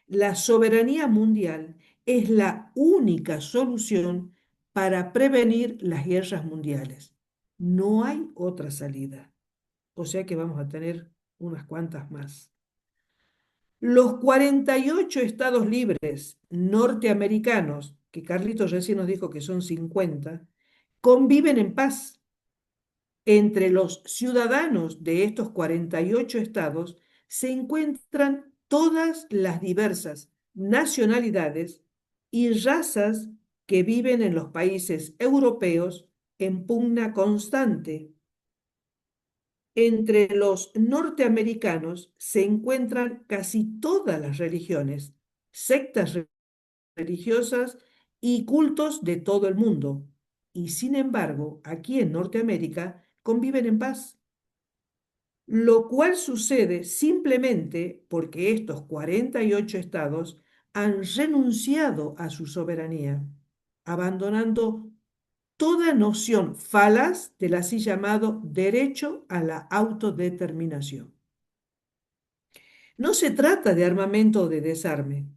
La soberanía mundial es la única solución para prevenir las guerras mundiales. No hay otra salida. O sea que vamos a tener unas cuantas más. Los 48 estados libres norteamericanos, que Carlitos recién nos dijo que son 50, conviven en paz. Entre los ciudadanos de estos 48 estados se encuentran todas las diversas nacionalidades y razas que viven en los países europeos en pugna constante. Entre los norteamericanos se encuentran casi todas las religiones, sectas religiosas y cultos de todo el mundo. Y sin embargo, aquí en Norteamérica conviven en paz, lo cual sucede simplemente porque estos 48 estados han renunciado a su soberanía, abandonando toda noción falaz del así llamado derecho a la autodeterminación. No se trata de armamento o de desarme.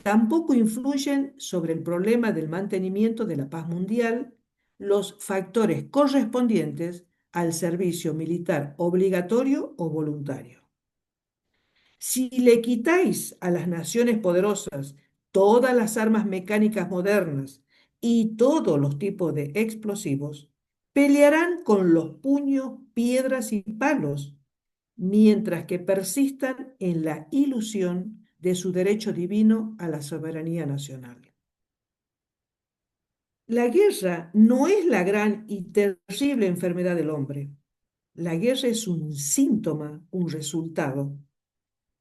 Tampoco influyen sobre el problema del mantenimiento de la paz mundial los factores correspondientes al servicio militar obligatorio o voluntario. Si le quitáis a las naciones poderosas todas las armas mecánicas modernas y todos los tipos de explosivos, pelearán con los puños, piedras y palos, mientras que persistan en la ilusión de su derecho divino a la soberanía nacional. La guerra no es la gran y terrible enfermedad del hombre. La guerra es un síntoma, un resultado.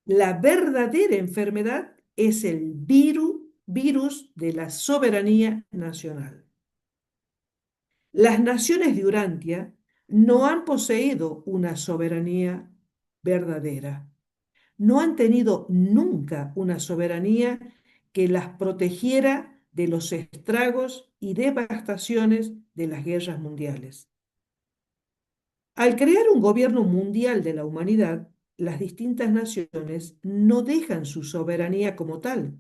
La verdadera enfermedad es el virus de la soberanía nacional. Las naciones de Urantia no han poseído una soberanía verdadera. No han tenido nunca una soberanía que las protegiera de los estragos y devastaciones de las guerras mundiales. Al crear un gobierno mundial de la humanidad, las distintas naciones no dejan su soberanía como tal,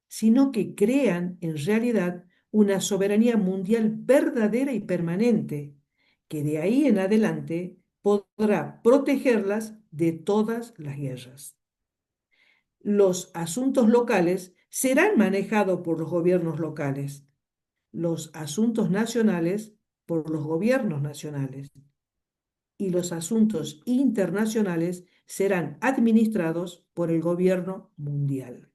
sino que crean en realidad una soberanía mundial verdadera y permanente, que de ahí en adelante podrá protegerlas de todas las guerras. Los asuntos locales serán manejados por los gobiernos locales, los asuntos nacionales por los gobiernos nacionales y los asuntos internacionales serán administrados por el gobierno mundial.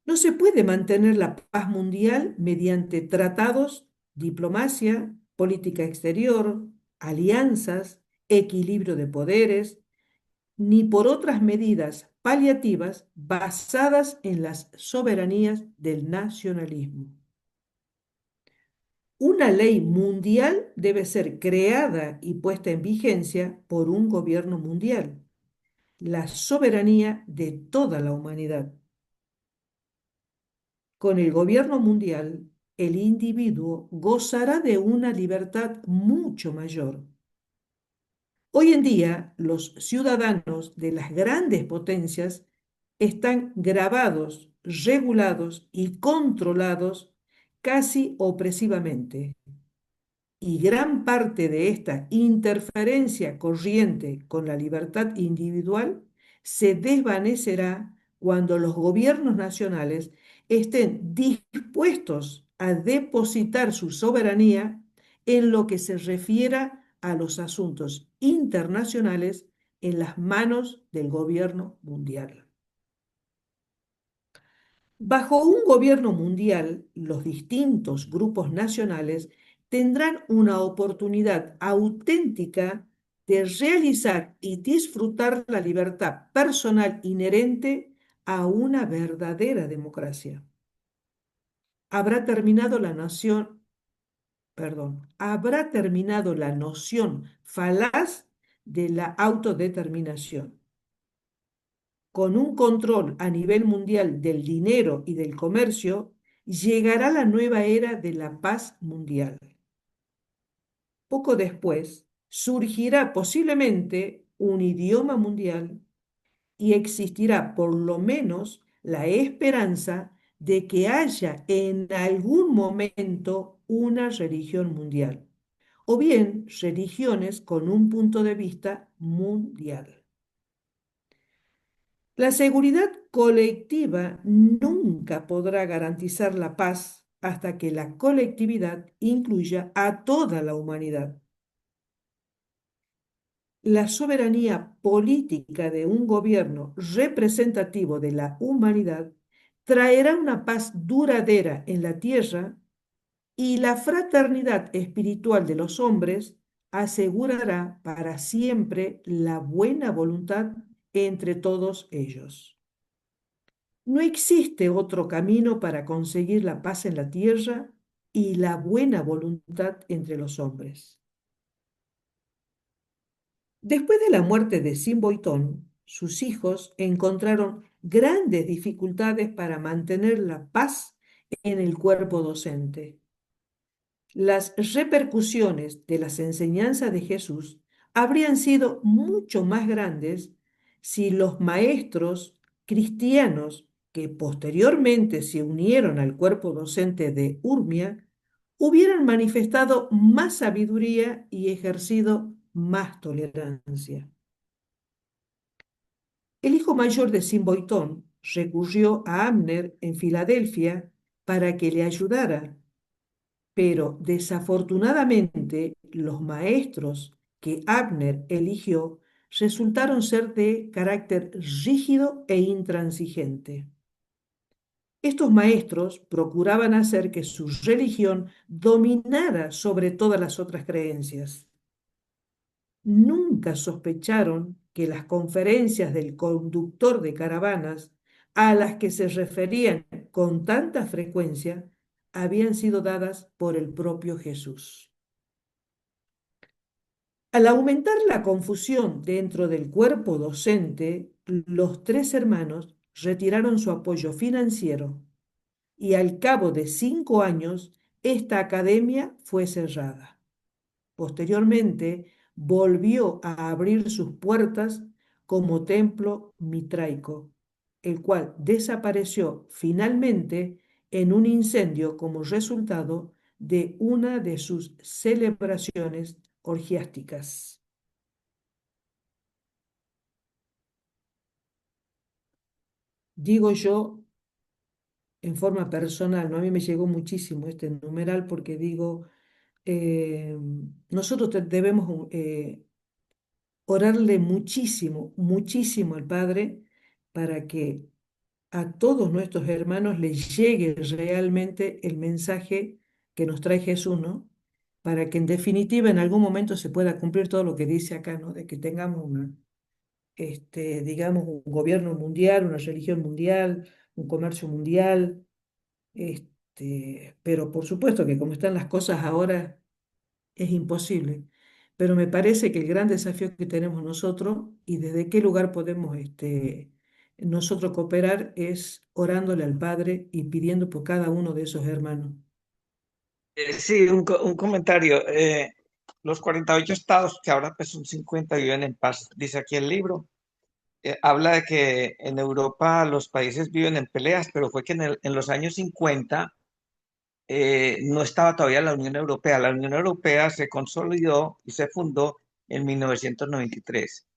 No se puede mantener la paz mundial mediante tratados, diplomacia, política exterior, alianzas, equilibrio de poderes, ni por otras medidas paliativas basadas en las soberanías del nacionalismo. Una ley mundial debe ser creada y puesta en vigencia por un gobierno mundial, la soberanía de toda la humanidad. Con el gobierno mundial, el individuo gozará de una libertad mucho mayor. Hoy en día, los ciudadanos de las grandes potencias están grabados, regulados y controlados casi opresivamente. Y gran parte de esta interferencia corriente con la libertad individual se desvanecerá cuando los gobiernos nacionales estén dispuestos a depositar su soberanía en lo que se refiera a los asuntos internacionales en las manos del gobierno mundial. Bajo un gobierno mundial, los distintos grupos nacionales tendrán una oportunidad auténtica de realizar y disfrutar la libertad personal inherente a una verdadera democracia. Habrá terminado la noción falaz de la autodeterminación. Con un control a nivel mundial del dinero y del comercio, llegará la nueva era de la paz mundial. Poco después, surgirá posiblemente un idioma mundial y existirá por lo menos la esperanza de que haya en algún momento una religión mundial, o bien religiones con un punto de vista mundial. La seguridad colectiva nunca podrá garantizar la paz hasta que la colectividad incluya a toda la humanidad. La soberanía política de un gobierno representativo de la humanidad traerá una paz duradera en la tierra y la fraternidad espiritual de los hombres asegurará para siempre la buena voluntad entre todos ellos. No existe otro camino para conseguir la paz en la tierra y la buena voluntad entre los hombres. Después de la muerte de Simboitón, sus hijos encontraron grandes dificultades para mantener la paz en el cuerpo docente. Las repercusiones de las enseñanzas de Jesús habrían sido mucho más grandes si los maestros cristianos que posteriormente se unieron al cuerpo docente de Urmia hubieran manifestado más sabiduría y ejercido más tolerancia. El hijo mayor de Simboitón recurrió a Abner en Filadelfia para que le ayudara, pero desafortunadamente los maestros que Abner eligió resultaron ser de carácter rígido e intransigente. Estos maestros procuraban hacer que su religión dominara sobre todas las otras creencias. Nunca sospecharon que las conferencias del conductor de caravanas, a las que se referían con tanta frecuencia, habían sido dadas por el propio Jesús. Al aumentar la confusión dentro del cuerpo docente, los tres hermanos retiraron su apoyo financiero y al cabo de 5 años, esta academia fue cerrada. Posteriormente, volvió a abrir sus puertas como templo mitraico, el cual desapareció finalmente en un incendio como resultado de una de sus celebraciones orgiásticas. Digo yo en forma personal, ¿no? A mí me llegó muchísimo este numeral porque digo, nosotros debemos orarle muchísimo, muchísimo al Padre para que a todos nuestros hermanos les llegue realmente el mensaje que nos trae Jesús, ¿no? Para que en definitiva en algún momento se pueda cumplir todo lo que dice acá, ¿no? De que tengamos digamos, un gobierno mundial, una religión mundial, un comercio mundial, pero por supuesto que como están las cosas ahora, es imposible. Pero me parece que el gran desafío que tenemos nosotros y desde qué lugar podemos nosotros cooperar es orándole al Padre y pidiendo por cada uno de esos hermanos. Sí, un comentario. Los 48 estados, que ahora pues son 50, viven en paz, dice aquí el libro. Habla de que en Europa los países viven en peleas, pero fue que en los años 50 no estaba todavía la Unión Europea. La Unión Europea se consolidó y se fundó en 1993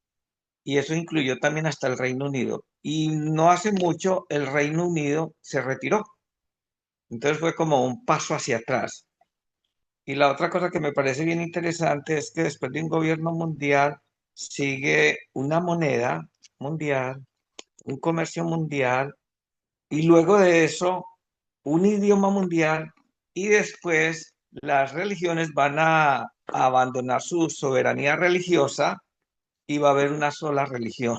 y eso incluyó también hasta el Reino Unido. Y no hace mucho el Reino Unido se retiró. Entonces fue como un paso hacia atrás. Y la otra cosa que me parece bien interesante es que después de un gobierno mundial sigue una moneda mundial, un comercio mundial y luego de eso un idioma mundial y después las religiones van a abandonar su soberanía religiosa y va a haber una sola religión.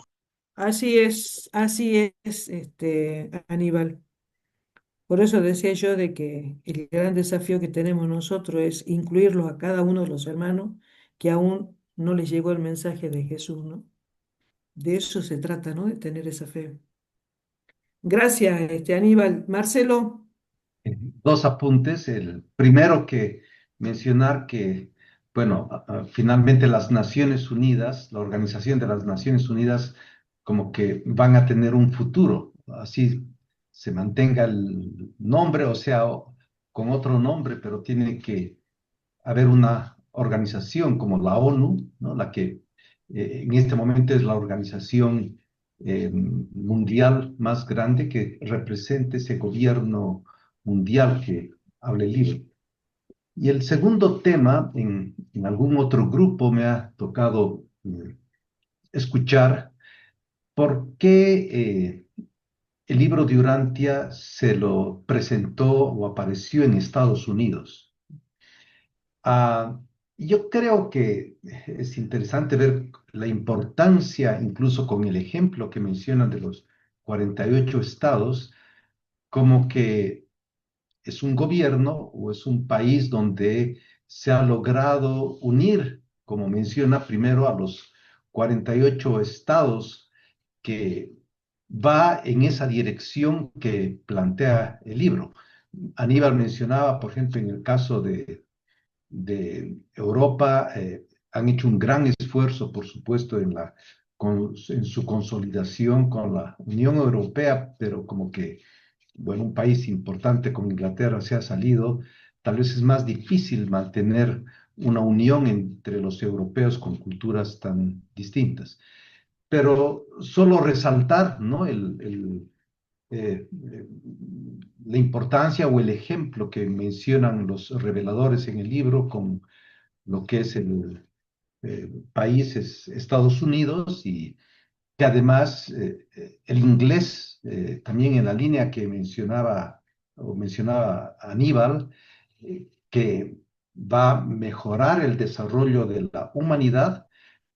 Así es, Aníbal. Por eso decía yo de que el gran desafío que tenemos nosotros es incluirlos a cada uno de los hermanos que aún no les llegó el mensaje de Jesús, ¿no? De eso se trata, ¿no? De tener esa fe. Gracias, Aníbal. Marcelo, Dos apuntes. El primero que mencionar que, bueno, finalmente las Naciones Unidas, la Organización de las Naciones Unidas, como que van a tener un futuro, así se mantenga el nombre, o sea, con otro nombre, pero tiene que haber una organización como la ONU, ¿no? La que en este momento es la organización mundial más grande que represente ese gobierno mundial que habla el libro. Y el segundo tema, en algún otro grupo me ha tocado escuchar por qué el libro de Urantia se lo presentó o apareció en Estados Unidos. Ah, yo creo que es interesante ver la importancia, incluso con el ejemplo que mencionan de los 48 estados, como que es un gobierno o es un país donde se ha logrado unir, como menciona primero, a los 48 estados, que va en esa dirección que plantea el libro. Aníbal mencionaba, por ejemplo, en el caso de Europa, han hecho un gran esfuerzo, por supuesto, en su consolidación con la Unión Europea, pero como que, bueno, un país importante como Inglaterra se ha salido, tal vez es más difícil mantener una unión entre los europeos con culturas tan distintas. Pero solo resaltar, ¿no? Eh, eh, la importancia o el ejemplo que mencionan los reveladores en el libro con lo que es el país es Estados Unidos, y que además el inglés, también en la línea que mencionaba Aníbal, que va a mejorar el desarrollo de la humanidad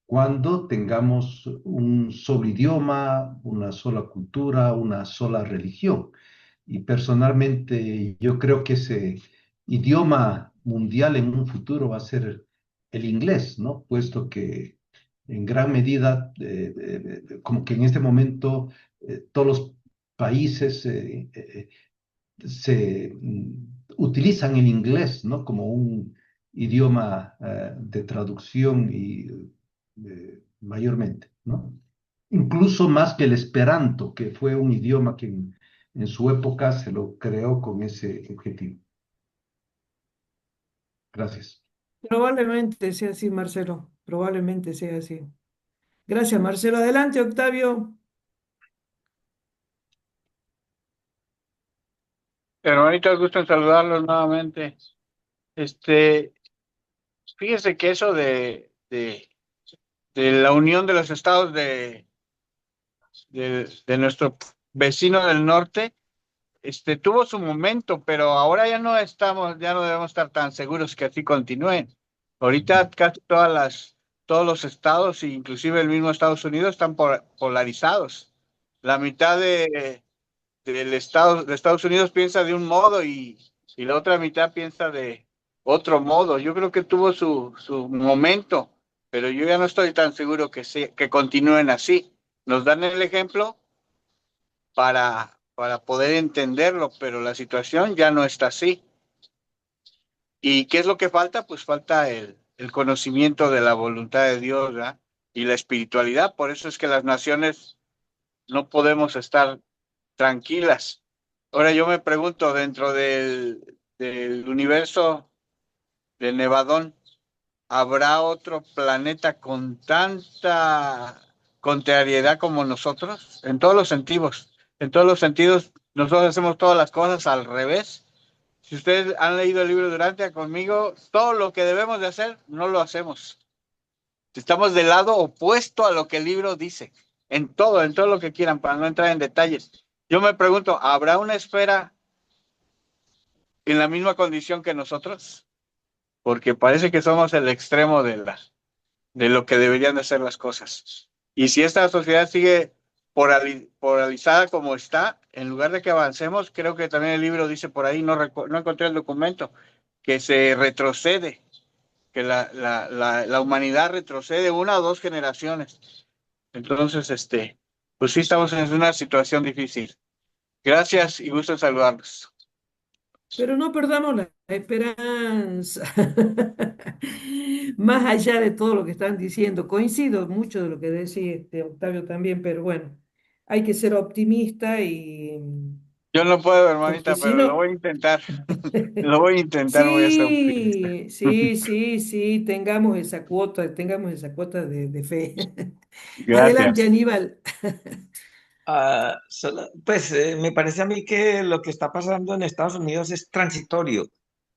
cuando tengamos un solo idioma, una sola cultura, una sola religión. Y personalmente yo creo que ese idioma mundial en un futuro va a ser el inglés, ¿no? Puesto que en gran medida, como que en este momento, todos los países utilizan el inglés, ¿no? Como un idioma de traducción y mayormente, ¿no? Incluso más que el esperanto, que fue un idioma que en su época se lo creó con ese objetivo. Gracias. Probablemente sea así, Marcelo. Probablemente sea así. Gracias, Marcelo. Adelante, Octavio. Hermanitos, gusto en saludarlos nuevamente. Este, Fíjese que eso de la unión de los estados de nuestro vecino del norte, tuvo su momento, pero ahora ya no debemos estar tan seguros que así continúen. Ahorita casi todos los estados, inclusive el mismo Estados Unidos, están polarizados. La mitad de Estados Unidos piensa de un modo y la otra mitad piensa de otro modo. Yo creo que tuvo su momento, pero yo ya no estoy tan seguro que continúen así. Nos dan el ejemplo para poder entenderlo, pero la situación ya no está así. ¿Y qué es lo que falta? Pues falta el conocimiento de la voluntad de Dios, ¿verdad? Y la espiritualidad. Por eso es que las naciones no podemos estar tranquilas. Ahora yo me pregunto, dentro del universo de Nevadón, ¿habrá otro planeta con tanta contrariedad como nosotros? En todos los sentidos. En todos los sentidos, nosotros hacemos todas las cosas al revés. Si ustedes han leído el libro de Durantia conmigo, todo lo que debemos de hacer, no lo hacemos. Estamos del lado opuesto a lo que el libro dice. En todo lo que quieran, para no entrar en detalles. Yo me pregunto, ¿habrá una esfera en la misma condición que nosotros? Porque parece que somos el extremo de lo que deberían de ser las cosas. Y si esta sociedad sigue polarizada como está, en lugar de que avancemos, creo que también el libro dice por ahí, no encontré el documento, que se retrocede, que la humanidad retrocede una o dos generaciones. Entonces, pues sí estamos en una situación difícil. Gracias y gusto en saludarlos. Pero no perdamos la esperanza. Más allá de todo lo que están diciendo, coincido mucho de lo que decía Octavio también, pero bueno, hay que ser optimista y Yo no puedo, porque hermanita, si pero lo no, voy a intentar. Lo voy a intentar, voy a ser optimista. sí, sí, sí, sí, tengamos esa cuota de fe. Adelante, Gracias. Aníbal. Pues me parece a mí que lo que está pasando en Estados Unidos es transitorio.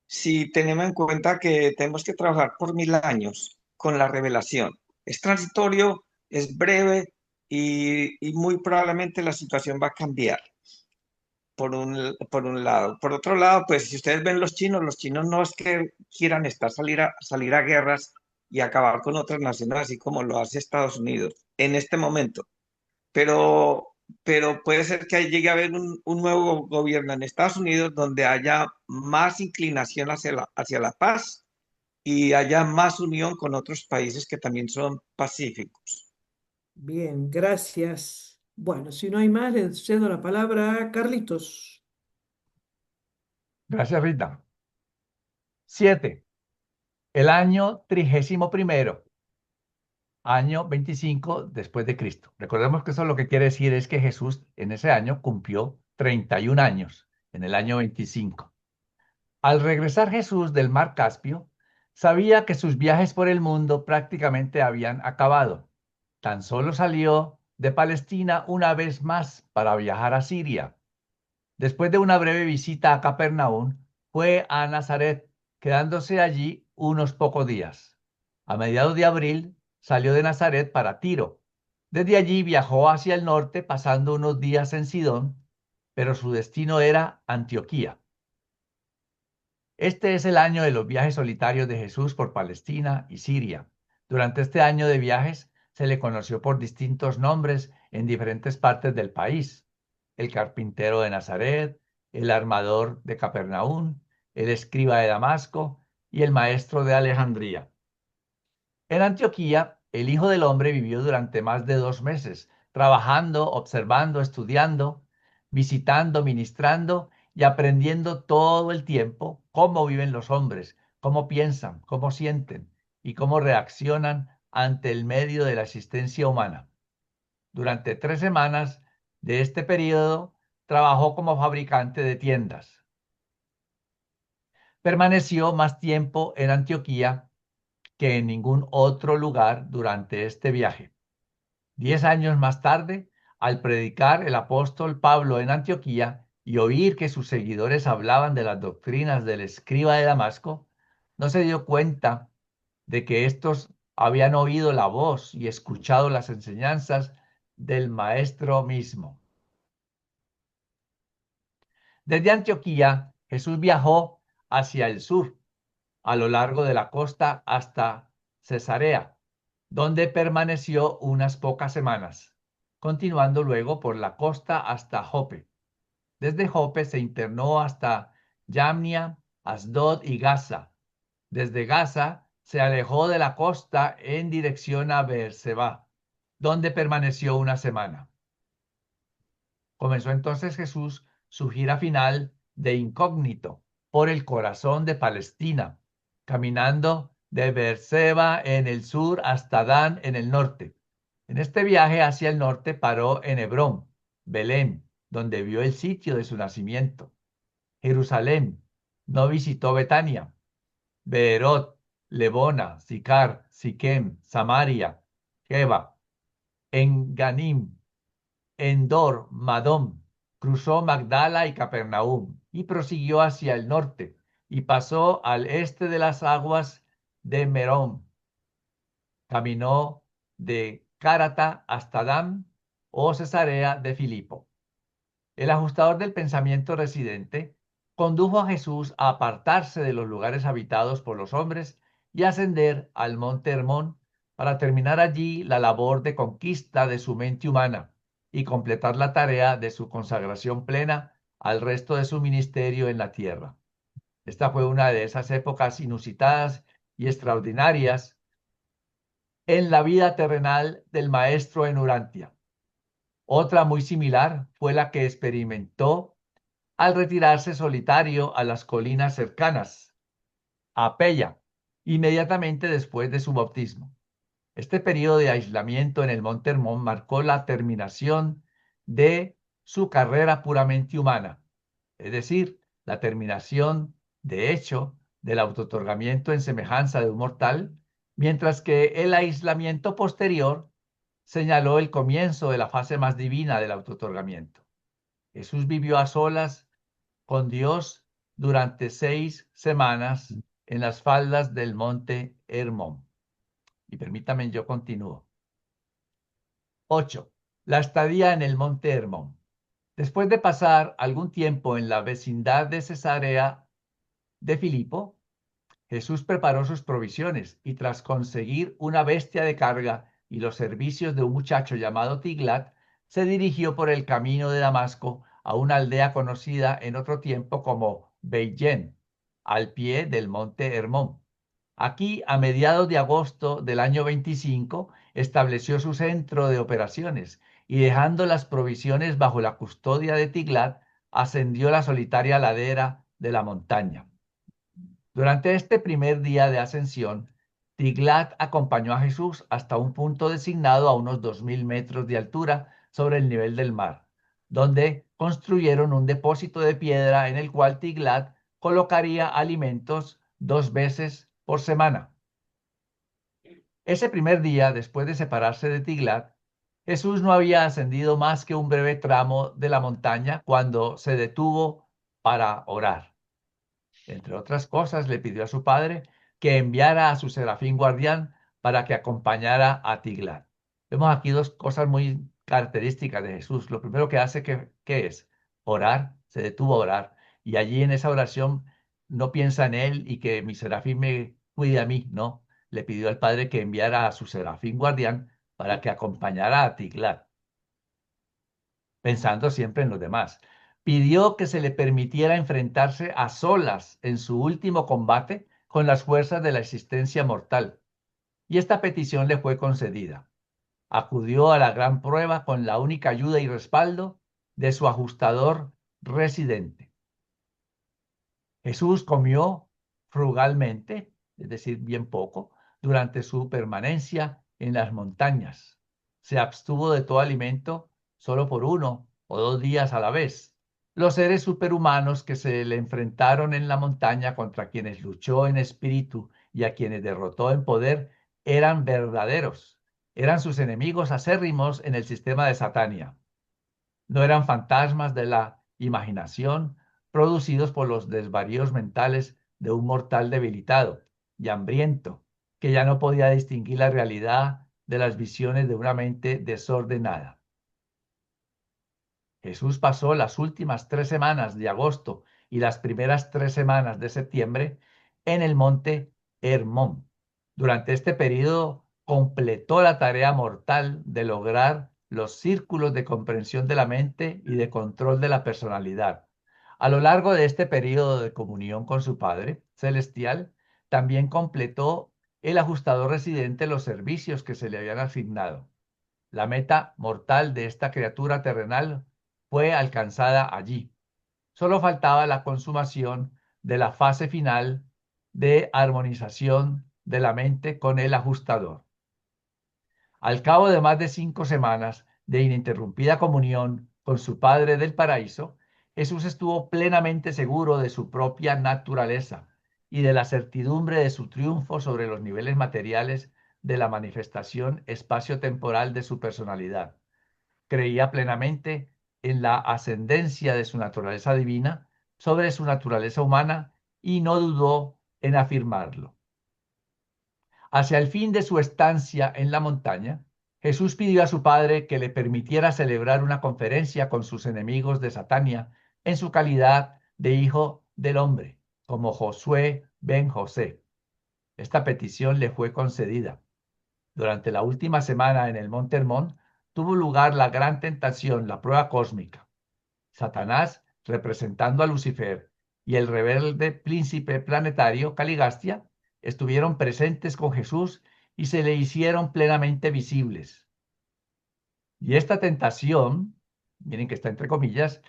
Si tenemos en cuenta que tenemos que trabajar por 1000 años con la revelación, es transitorio, es breve y muy probablemente la situación va a cambiar por un lado. Por otro lado, pues si ustedes ven los chinos no es que quieran salir a guerras y acabar con otras naciones así como lo hace Estados Unidos en este momento, pero, pero puede ser que llegue a haber un nuevo gobierno en Estados Unidos donde haya más inclinación hacia la paz y haya más unión con otros países que también son pacíficos. Bien, gracias. Bueno, si no hay más, le cedo la palabra a Carlitos. Gracias, Rita. 7. El año 31º, año 25 después de Cristo. Recordemos que eso lo que quiere decir es que Jesús en ese año cumplió 31 años, en el año 25. Al regresar Jesús del mar Caspio, sabía que sus viajes por el mundo prácticamente habían acabado. Tan solo salió de Palestina una vez más para viajar a Siria. Después de una breve visita a Capernaum, fue a Nazaret, quedándose allí unos pocos días. A mediados de abril salió de Nazaret para Tiro. Desde allí viajó hacia el norte, pasando unos días en Sidón, pero su destino era Antioquía. Este es el año de los viajes solitarios de Jesús por Palestina y Siria. Durante este año de viajes se le conoció por distintos nombres en diferentes partes del país: el carpintero de Nazaret, el armador de Capernaum, el escriba de Damasco y el maestro de Alejandría. En Antioquía, el Hijo del Hombre vivió durante más de 2 meses, trabajando, observando, estudiando, visitando, ministrando y aprendiendo todo el tiempo cómo viven los hombres, cómo piensan, cómo sienten y cómo reaccionan ante el medio de la existencia humana. Durante 3 semanas de este periodo, trabajó como fabricante de tiendas. Permaneció más tiempo en Antioquía que en ningún otro lugar durante este viaje. 10 años más tarde, al predicar el apóstol Pablo en Antioquía y oír que sus seguidores hablaban de las doctrinas del escriba de Damasco, no se dio cuenta de que estos habían oído la voz y escuchado las enseñanzas del maestro mismo. Desde Antioquía, Jesús viajó hacia el sur, a lo largo de la costa hasta Cesarea, donde permaneció unas pocas semanas, continuando luego por la costa hasta Jope. Desde Jope se internó hasta Yamnia, Asdod y Gaza. Desde Gaza se alejó de la costa en dirección a Beerseba, donde permaneció una semana. Comenzó entonces Jesús su gira final de incógnito por el corazón de Palestina, caminando de Beerseba en el sur hasta Dan en el norte. En este viaje hacia el norte paró en Hebrón, Belén, donde vio el sitio de su nacimiento. Jerusalén, no visitó Betania, Beerot, Lebona, Sicar, Siquem, Samaria, Geba, En Ganim, Endor, Madom, cruzó Magdala y Capernaum y prosiguió hacia el norte y pasó al este de las aguas de Merón. Caminó de Cárata hasta Dam o Cesarea de Filipo. El ajustador del pensamiento residente condujo a Jesús a apartarse de los lugares habitados por los hombres y ascender al monte Hermón para terminar allí la labor de conquista de su mente humana y completar la tarea de su consagración plena al resto de su ministerio en la tierra. Esta fue una de esas épocas inusitadas y extraordinarias en la vida terrenal del maestro en Urantia. Otra muy similar fue la que experimentó al retirarse solitario a las colinas cercanas, a Pella, inmediatamente después de su bautismo. Este periodo de aislamiento en el Monte Hermón marcó la terminación de su carrera puramente humana, es decir, la terminación, de hecho, del autootorgamiento en semejanza de un mortal, mientras que el aislamiento posterior señaló el comienzo de la fase más divina del autootorgamiento. Jesús vivió a solas con Dios durante 6 semanas en las faldas del monte Hermón. Y permítame, yo continúo. 8. La estadía en el monte Hermón. Después de pasar algún tiempo en la vecindad de Cesarea de Filipo, Jesús preparó sus provisiones y tras conseguir una bestia de carga y los servicios de un muchacho llamado Tiglat, se dirigió por el camino de Damasco a una aldea conocida en otro tiempo como Beiyén, al pie del monte Hermón. Aquí, a mediados de agosto del año 25, estableció su centro de operaciones y dejando las provisiones bajo la custodia de Tiglat, ascendió la solitaria ladera de la montaña. Durante este primer día de ascensión, Tiglat acompañó a Jesús hasta un punto designado a unos 2000 metros de altura sobre el nivel del mar, donde construyeron un depósito de piedra en el cual Tiglat colocaría alimentos 2 veces por semana. Ese primer día, después de separarse de Tiglat, Jesús no había ascendido más que un breve tramo de la montaña cuando se detuvo para orar. Entre otras cosas, le pidió a su padre que enviara a su serafín guardián para que acompañara a Tiglat. Vemos aquí 2 cosas muy características de Jesús. Lo primero que hace, ¿qué es? Orar, se detuvo a orar. Y allí en esa oración no piensa en él y que mi serafín me cuide a mí, no. Le pidió al padre que enviara a su serafín guardián para que acompañara a Tiglat, pensando siempre en los demás. Pidió que se le permitiera enfrentarse a solas en su último combate con las fuerzas de la existencia mortal, y esta petición le fue concedida. Acudió a la gran prueba con la única ayuda y respaldo de su ajustador residente. Jesús comió frugalmente, es decir, bien poco, durante su permanencia en las montañas. Se abstuvo de todo alimento solo por 1 o 2 días a la vez. Los seres superhumanos que se le enfrentaron en la montaña contra quienes luchó en espíritu y a quienes derrotó en poder eran verdaderos. Eran sus enemigos acérrimos en el sistema de Satania. No eran fantasmas de la imaginación producidos por los desvaríos mentales de un mortal debilitado y hambriento, que ya no podía distinguir la realidad de las visiones de una mente desordenada. Jesús pasó las últimas 3 semanas de agosto y las primeras 3 semanas de septiembre en el monte Hermón. Durante este periodo completó la tarea mortal de lograr los círculos de comprensión de la mente y de control de la personalidad. A lo largo de este periodo de comunión con su Padre Celestial, también completó el ajustador residente los servicios que se le habían asignado. La meta mortal de esta criatura terrenal fue alcanzada allí. Solo faltaba la consumación de la fase final de armonización de la mente con el ajustador. Al cabo de más de 5 semanas de ininterrumpida comunión con su Padre del Paraíso, Jesús estuvo plenamente seguro de su propia naturaleza y de la certidumbre de su triunfo sobre los niveles materiales de la manifestación espacio-temporal de su personalidad. Creía plenamente en la ascendencia de su naturaleza divina sobre su naturaleza humana y no dudó en afirmarlo. Hacia el fin de su estancia en la montaña, Jesús pidió a su padre que le permitiera celebrar una conferencia con sus enemigos de Satania en su calidad de hijo del hombre, como Josué ben José. Esta petición le fue concedida. Durante la última semana en el monte Hermón tuvo lugar la gran tentación, la prueba cósmica. Satanás, representando a Lucifer, y el rebelde príncipe planetario Caligastia estuvieron presentes con Jesús y se le hicieron plenamente visibles. Y esta tentación, miren que está entre comillas,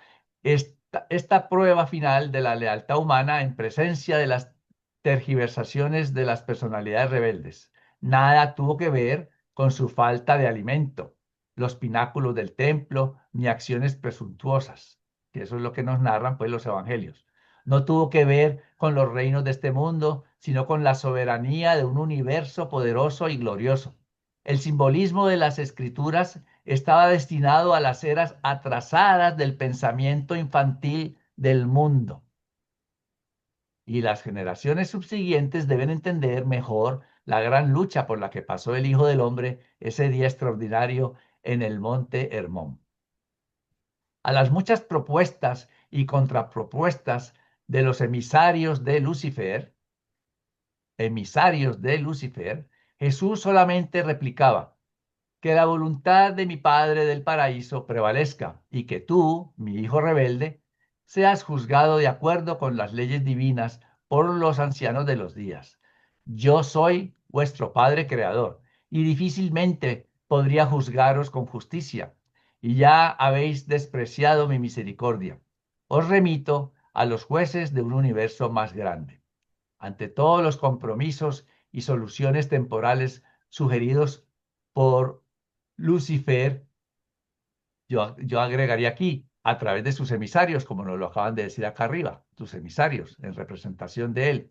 esta prueba final de la lealtad humana en presencia de las tergiversaciones de las personalidades rebeldes, nada tuvo que ver con su falta de alimento, los pináculos del templo, ni acciones presuntuosas, que eso es lo que nos narran pues los evangelios. No tuvo que ver con los reinos de este mundo, sino con la soberanía de un universo poderoso y glorioso. El simbolismo de las escrituras estaba destinado a las eras atrasadas del pensamiento infantil del mundo. Y las generaciones subsiguientes deben entender mejor la gran lucha por la que pasó el Hijo del Hombre ese día extraordinario en el monte Hermón. A las muchas propuestas y contrapropuestas de los emisarios de Lucifer, Jesús solamente replicaba: que la voluntad de mi Padre del paraíso prevalezca y que tú, mi hijo rebelde, seas juzgado de acuerdo con las leyes divinas por los ancianos de los días. Yo soy vuestro Padre Creador y difícilmente podría juzgaros con justicia, y ya habéis despreciado mi misericordia. Os remito a los jueces de un universo más grande. Ante todos los compromisos y soluciones temporales sugeridos por Lucifer, yo agregaría aquí, a través de sus emisarios, como nos lo acaban de decir acá arriba, sus emisarios en representación de él,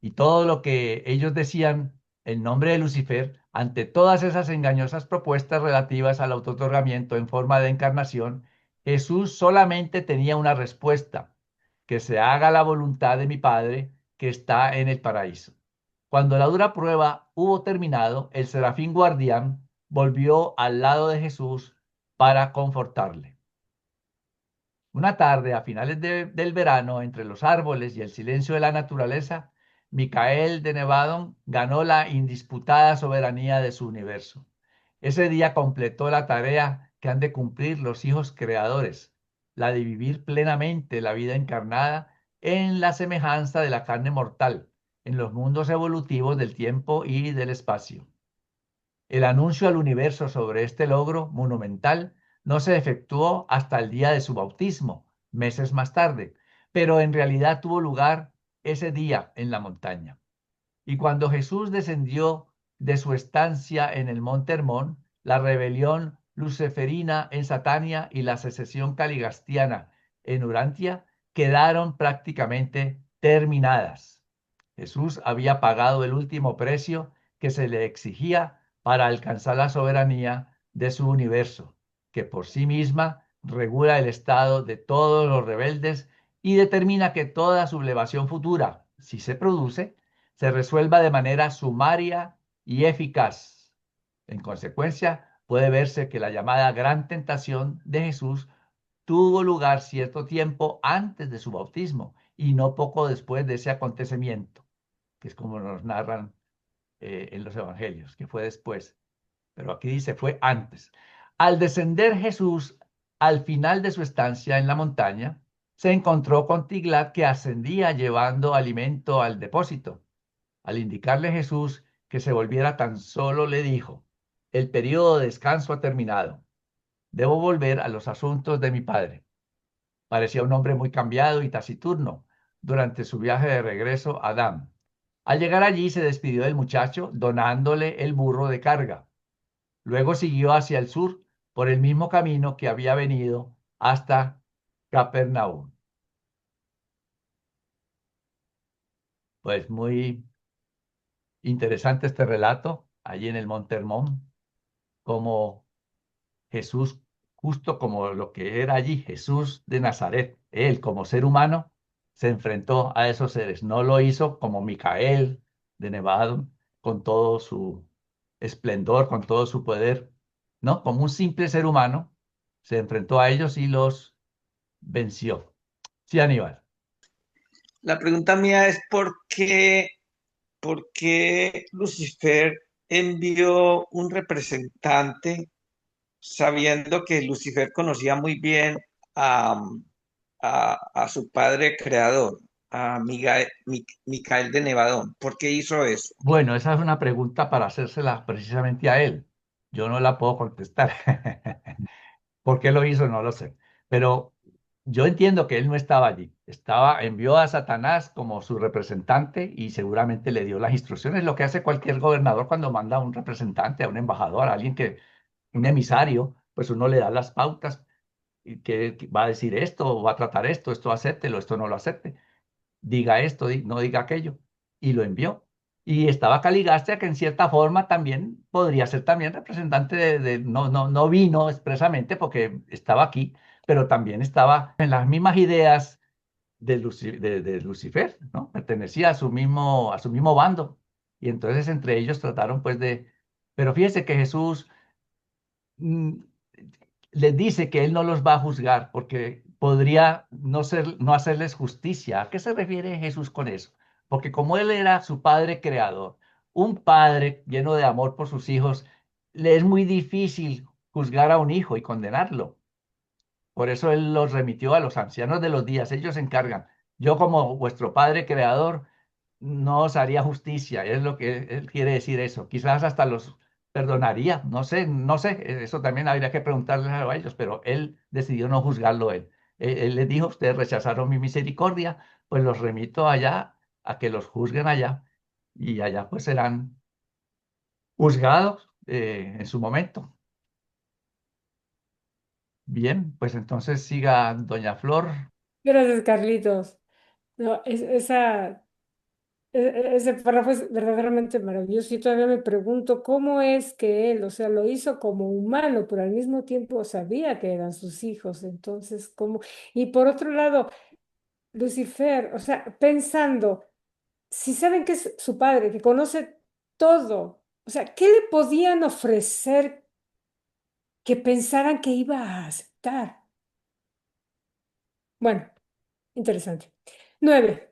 y todo lo que ellos decían en nombre de Lucifer, ante todas esas engañosas propuestas relativas al autootorgamiento en forma de encarnación, Jesús solamente tenía una respuesta: que se haga la voluntad de mi Padre que está en el paraíso. Cuando la dura prueba hubo terminado, el serafín guardián volvió al lado de Jesús para confortarle. Una tarde, a finales del verano, entre los árboles y el silencio de la naturaleza, Micael de Nevadón ganó la indisputada soberanía de su universo. Ese día completó la tarea que han de cumplir los hijos creadores, la de vivir plenamente la vida encarnada en la semejanza de la carne mortal, en los mundos evolutivos del tiempo y del espacio. El anuncio al universo sobre este logro monumental no se efectuó hasta el día de su bautismo, meses más tarde, pero en realidad tuvo lugar ese día en la montaña. Y cuando Jesús descendió de su estancia en el monte Hermón, la rebelión luciferina en Satania y la secesión caligastiana en Urantia quedaron prácticamente terminadas. Jesús había pagado el último precio que se le exigía para alcanzar la soberanía de su universo, que por sí misma regula el estado de todos los rebeldes y determina que toda sublevación futura, si se produce, se resuelva de manera sumaria y eficaz. En consecuencia, puede verse que la llamada gran tentación de Jesús tuvo lugar cierto tiempo antes de su bautismo y no poco después de ese acontecimiento, que es como nos narran en los evangelios, que fue después. Pero aquí dice, fue antes. Al descender Jesús al final de su estancia en la montaña, se encontró con Tiglat, que ascendía llevando alimento al depósito. Al indicarle Jesús que se volviera, tan solo le dijo: el periodo de descanso ha terminado. Debo volver a los asuntos de mi padre. Parecía un hombre muy cambiado y taciturno durante su viaje de regreso a Adán. Al llegar allí se despidió del muchacho donándole el burro de carga. Luego siguió hacia el sur por el mismo camino que había venido hasta Capernaum. Pues muy interesante este relato allí en el Monte Hermón, como Jesús, justo como lo que era allí, Jesús de Nazaret, él como ser humano, se enfrentó a esos seres. No lo hizo como Micael de Nevado, con todo su esplendor, con todo su poder, no, como un simple ser humano, se enfrentó a ellos y los venció. Sí, Aníbal. La pregunta mía es ¿por qué Lucifer envió un representante sabiendo que Lucifer conocía muy bien a, a su padre creador, a Micael de Nevadón? ¿Por qué hizo eso? Bueno, esa es una pregunta para hacérsela precisamente a él. Yo no la puedo contestar. ¿Por qué lo hizo? No lo sé. Pero yo entiendo que él no estaba allí. Envió a Satanás como su representante y seguramente le dio las instrucciones, lo que hace cualquier gobernador cuando manda a un representante, a un embajador, a alguien un emisario, pues uno le da las pautas y que va a decir esto, va a tratar esto acéptelo, esto no lo acepte, diga esto, no diga aquello. Y lo envió. Y estaba Caligastria, que en cierta forma también podría ser también representante no vino expresamente porque estaba aquí, pero también estaba en las mismas ideas de Lucifer, ¿no? Pertenecía a su mismo bando. Y entonces entre ellos trataron pues de... Pero fíjese que Jesús mm, les dice que él no los va a juzgar porque podría no hacerles justicia. ¿A qué se refiere Jesús con eso? Porque como él era su padre creador, un padre lleno de amor por sus hijos, le es muy difícil juzgar a un hijo y condenarlo. Por eso él los remitió a los ancianos de los días. Ellos se encargan. Yo como vuestro padre creador no os haría justicia. Es lo que él quiere decir eso. Quizás hasta los perdonaría. No sé. Eso también habría que preguntarles a ellos, pero él decidió no juzgarlo él. Él les dijo, ustedes rechazaron mi misericordia, pues los remito allá a que los juzguen allá y allá pues serán juzgados en su momento. Bien, pues entonces siga doña Flor. Gracias, Carlitos. No, ese párrafo es verdaderamente maravilloso y todavía me pregunto cómo es que él, o sea, lo hizo como humano, pero al mismo tiempo sabía que eran sus hijos. Entonces, ¿cómo? Y por otro lado, Lucifer, o sea, pensando, si saben que es su padre, que conoce todo, o sea, ¿qué le podían ofrecer que pensaran que iba a aceptar? Bueno, interesante. 9.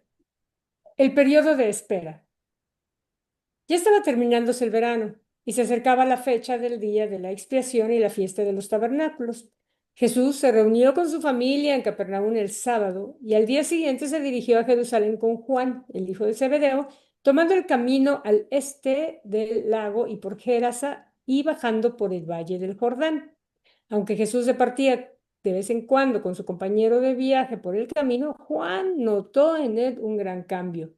El periodo de espera. Ya estaba terminándose el verano y se acercaba la fecha del día de la expiación y la fiesta de los tabernáculos. Jesús se reunió con su familia en Capernaum el sábado y al día siguiente se dirigió a Jerusalén con Juan, el hijo de Zebedeo, tomando el camino al este del lago y por Gerasa y bajando por el valle del Jordán. Aunque Jesús se partía de vez en cuando con su compañero de viaje por el camino, Juan notó en él un gran cambio.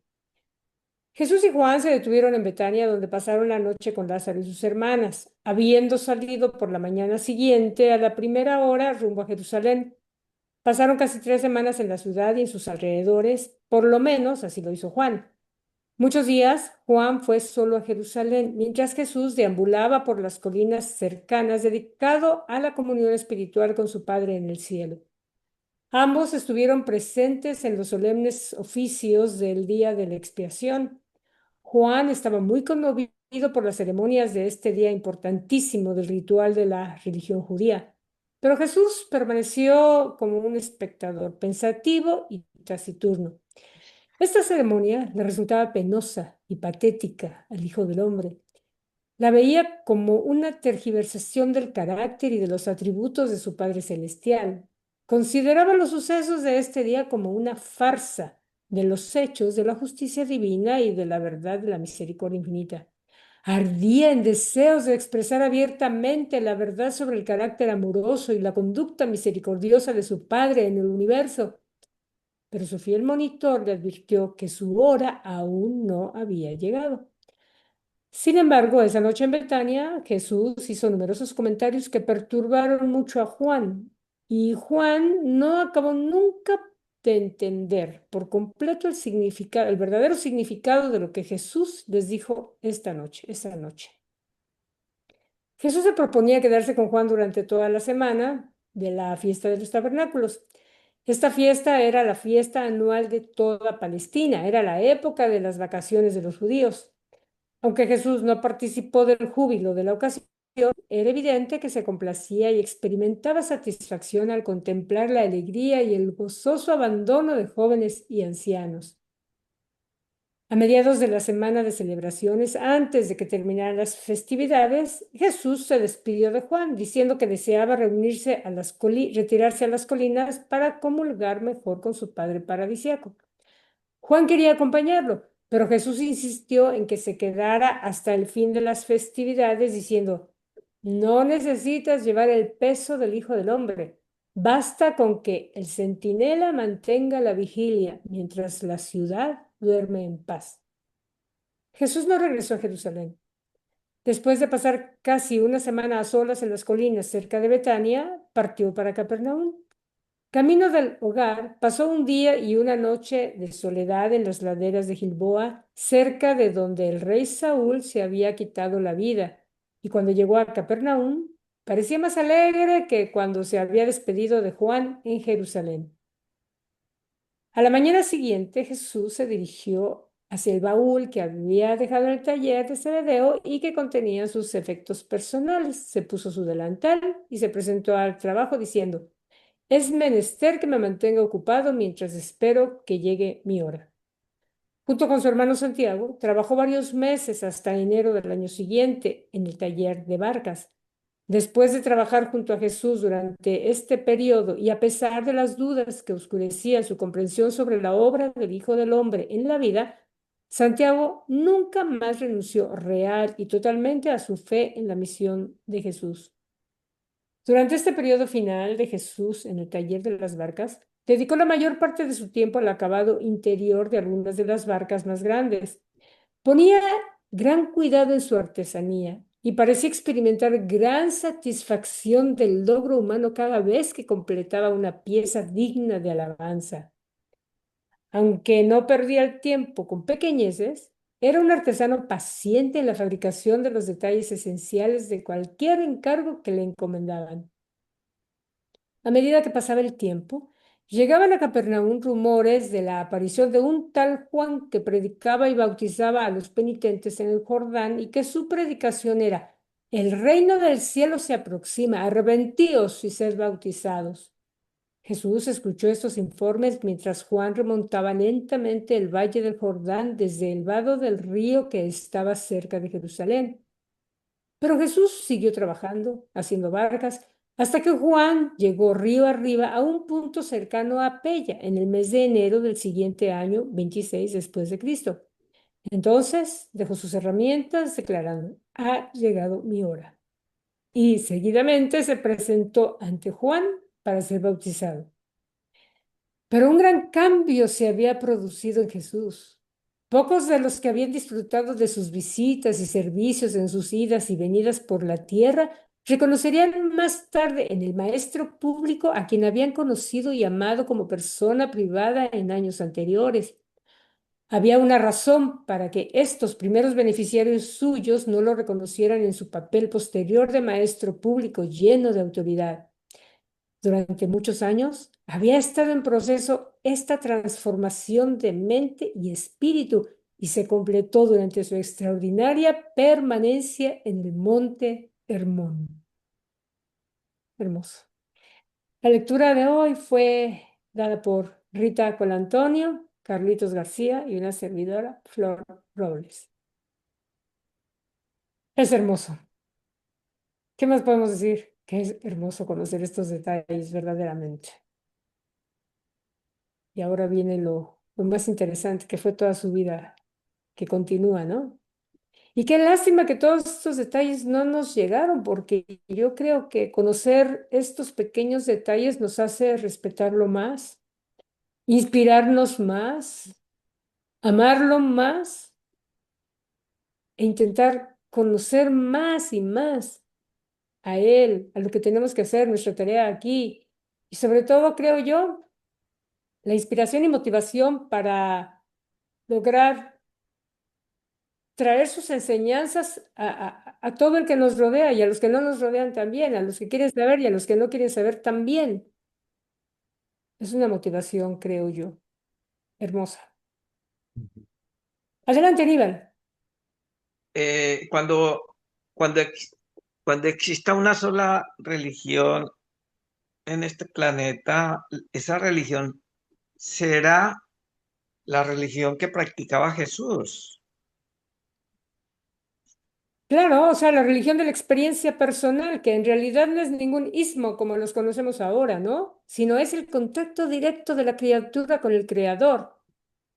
Jesús y Juan se detuvieron en Betania, donde pasaron la noche con Lázaro y sus hermanas, habiendo salido por la mañana siguiente a la primera hora rumbo a Jerusalén. Pasaron casi 3 semanas en la ciudad y en sus alrededores, por lo menos así lo hizo Juan. Muchos días Juan fue solo a Jerusalén, mientras Jesús deambulaba por las colinas cercanas, dedicado a la comunión espiritual con su Padre en el cielo. Ambos estuvieron presentes en los solemnes oficios del día de la expiación. Juan estaba muy conmovido por las ceremonias de este día importantísimo del ritual de la religión judía, pero Jesús permaneció como un espectador pensativo y taciturno. Esta ceremonia le resultaba penosa y patética al Hijo del Hombre. La veía como una tergiversación del carácter y de los atributos de su Padre Celestial. Consideraba los sucesos de este día como una farsa de los hechos de la justicia divina y de la verdad de la misericordia infinita. Ardía en deseos de expresar abiertamente la verdad sobre el carácter amoroso y la conducta misericordiosa de su Padre en el universo, pero su fiel monitor le advirtió que su hora aún no había llegado. Sin embargo, esa noche en Betania, Jesús hizo numerosos comentarios que perturbaron mucho a Juan, y Juan no acabó nunca de entender por completo el significado, el verdadero significado de lo que Jesús les dijo esa noche. Jesús se proponía quedarse con Juan durante toda la semana de la fiesta de los tabernáculos. Esta fiesta era la fiesta anual de toda Palestina, era la época de las vacaciones de los judíos. Aunque Jesús no participó del júbilo de la ocasión, era evidente que se complacía y experimentaba satisfacción al contemplar la alegría y el gozoso abandono de jóvenes y ancianos. A mediados de la semana de celebraciones, antes de que terminaran las festividades, Jesús se despidió de Juan, diciendo que deseaba retirarse a las colinas para comulgar mejor con su Padre paradisíaco. Juan quería acompañarlo, pero Jesús insistió en que se quedara hasta el fin de las festividades, diciendo, no necesitas llevar el peso del Hijo del Hombre. Basta con que el centinela mantenga la vigilia mientras la ciudad duerme en paz. Jesús no regresó a Jerusalén. Después de pasar casi una semana a solas en las colinas cerca de Betania, partió para Capernaum. Camino del hogar, pasó un día y una noche de soledad en las laderas de Gilboa, cerca de donde el rey Saúl se había quitado la vida. Y cuando llegó a Capernaum, parecía más alegre que cuando se había despedido de Juan en Jerusalén. A la mañana siguiente, Jesús se dirigió hacia el baúl que había dejado en el taller de Zebedeo y que contenía sus efectos personales. Se puso su delantal y se presentó al trabajo diciendo: es menester que me mantenga ocupado mientras espero que llegue mi hora. Junto con su hermano Santiago, trabajó varios meses hasta enero del año siguiente en el taller de barcas. Después de trabajar junto a Jesús durante este periodo y a pesar de las dudas que oscurecían su comprensión sobre la obra del Hijo del Hombre en la vida, Santiago nunca más renunció real y totalmente a su fe en la misión de Jesús. Durante este periodo final de Jesús en el taller de las barcas, dedicó la mayor parte de su tiempo al acabado interior de algunas de las barcas más grandes. Ponía gran cuidado en su artesanía y parecía experimentar gran satisfacción del logro humano cada vez que completaba una pieza digna de alabanza. Aunque no perdía el tiempo con pequeñeces, era un artesano paciente en la fabricación de los detalles esenciales de cualquier encargo que le encomendaban. A medida que pasaba el tiempo, llegaban a Capernaum rumores de la aparición de un tal Juan que predicaba y bautizaba a los penitentes en el Jordán y que su predicación era: el reino del cielo se aproxima, arrepentíos y sed bautizados. Jesús escuchó estos informes mientras Juan remontaba lentamente el valle del Jordán desde el vado del río que estaba cerca de Jerusalén. Pero Jesús siguió trabajando, haciendo barcas, hasta que Juan llegó río arriba a un punto cercano a Pella en el mes de enero del siguiente año 26 después de Cristo. Entonces dejó sus herramientas declarando: ha llegado mi hora. Y seguidamente se presentó ante Juan para ser bautizado. Pero un gran cambio se había producido en Jesús. Pocos de los que habían disfrutado de sus visitas y servicios en sus idas y venidas por la tierra reconocerían más tarde en el Maestro público a quien habían conocido y amado como persona privada en años anteriores. Había una razón para que estos primeros beneficiarios suyos no lo reconocieran en su papel posterior de Maestro público lleno de autoridad. Durante muchos años había estado en proceso esta transformación de mente y espíritu y se completó durante su extraordinaria permanencia en el monte Hermón. Hermoso. La lectura de hoy fue dada por Rita Colantonio, Carlitos García y una servidora, Flor Robles. Es hermoso. ¿Qué más podemos decir? Que es hermoso conocer estos detalles verdaderamente. Y ahora viene lo más interesante, que fue toda su vida, que continúa, ¿no? Y qué lástima que todos estos detalles no nos llegaron, porque yo creo que conocer estos pequeños detalles nos hace respetarlo más, inspirarnos más, amarlo más e intentar conocer más y más a él, a lo que tenemos que hacer, nuestra tarea aquí. Y sobre todo, creo yo, la inspiración y motivación para lograr traer sus enseñanzas a todo el que nos rodea y a los que no nos rodean también, a los que quieren saber y a los que no quieren saber también. Es una motivación, creo yo, hermosa. Adelante, Aníbal. Eh, cuando, cuando exista una sola religión en este planeta, esa religión será la religión que practicaba Jesús. Claro, o sea, la religión de la experiencia personal, que en realidad no es ningún ismo como los conocemos ahora, ¿no? Sino es el contacto directo de la criatura con el Creador.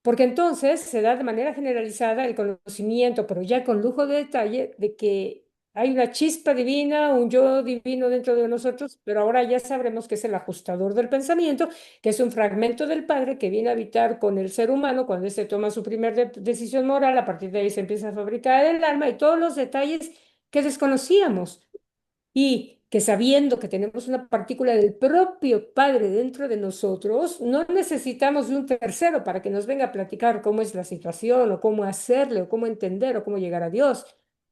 Porque entonces se da de manera generalizada el conocimiento, pero ya con lujo de detalle, de que hay una chispa divina, un yo divino dentro de nosotros, pero ahora ya sabremos que es el ajustador del pensamiento, que es un fragmento del Padre que viene a habitar con el ser humano cuando éste toma su primer decisión moral. A partir de ahí se empieza a fabricar el alma y todos los detalles que desconocíamos. Y que sabiendo que tenemos una partícula del propio Padre dentro de nosotros, no necesitamos de un tercero para que nos venga a platicar cómo es la situación o cómo hacerle o cómo entender o cómo llegar a Dios,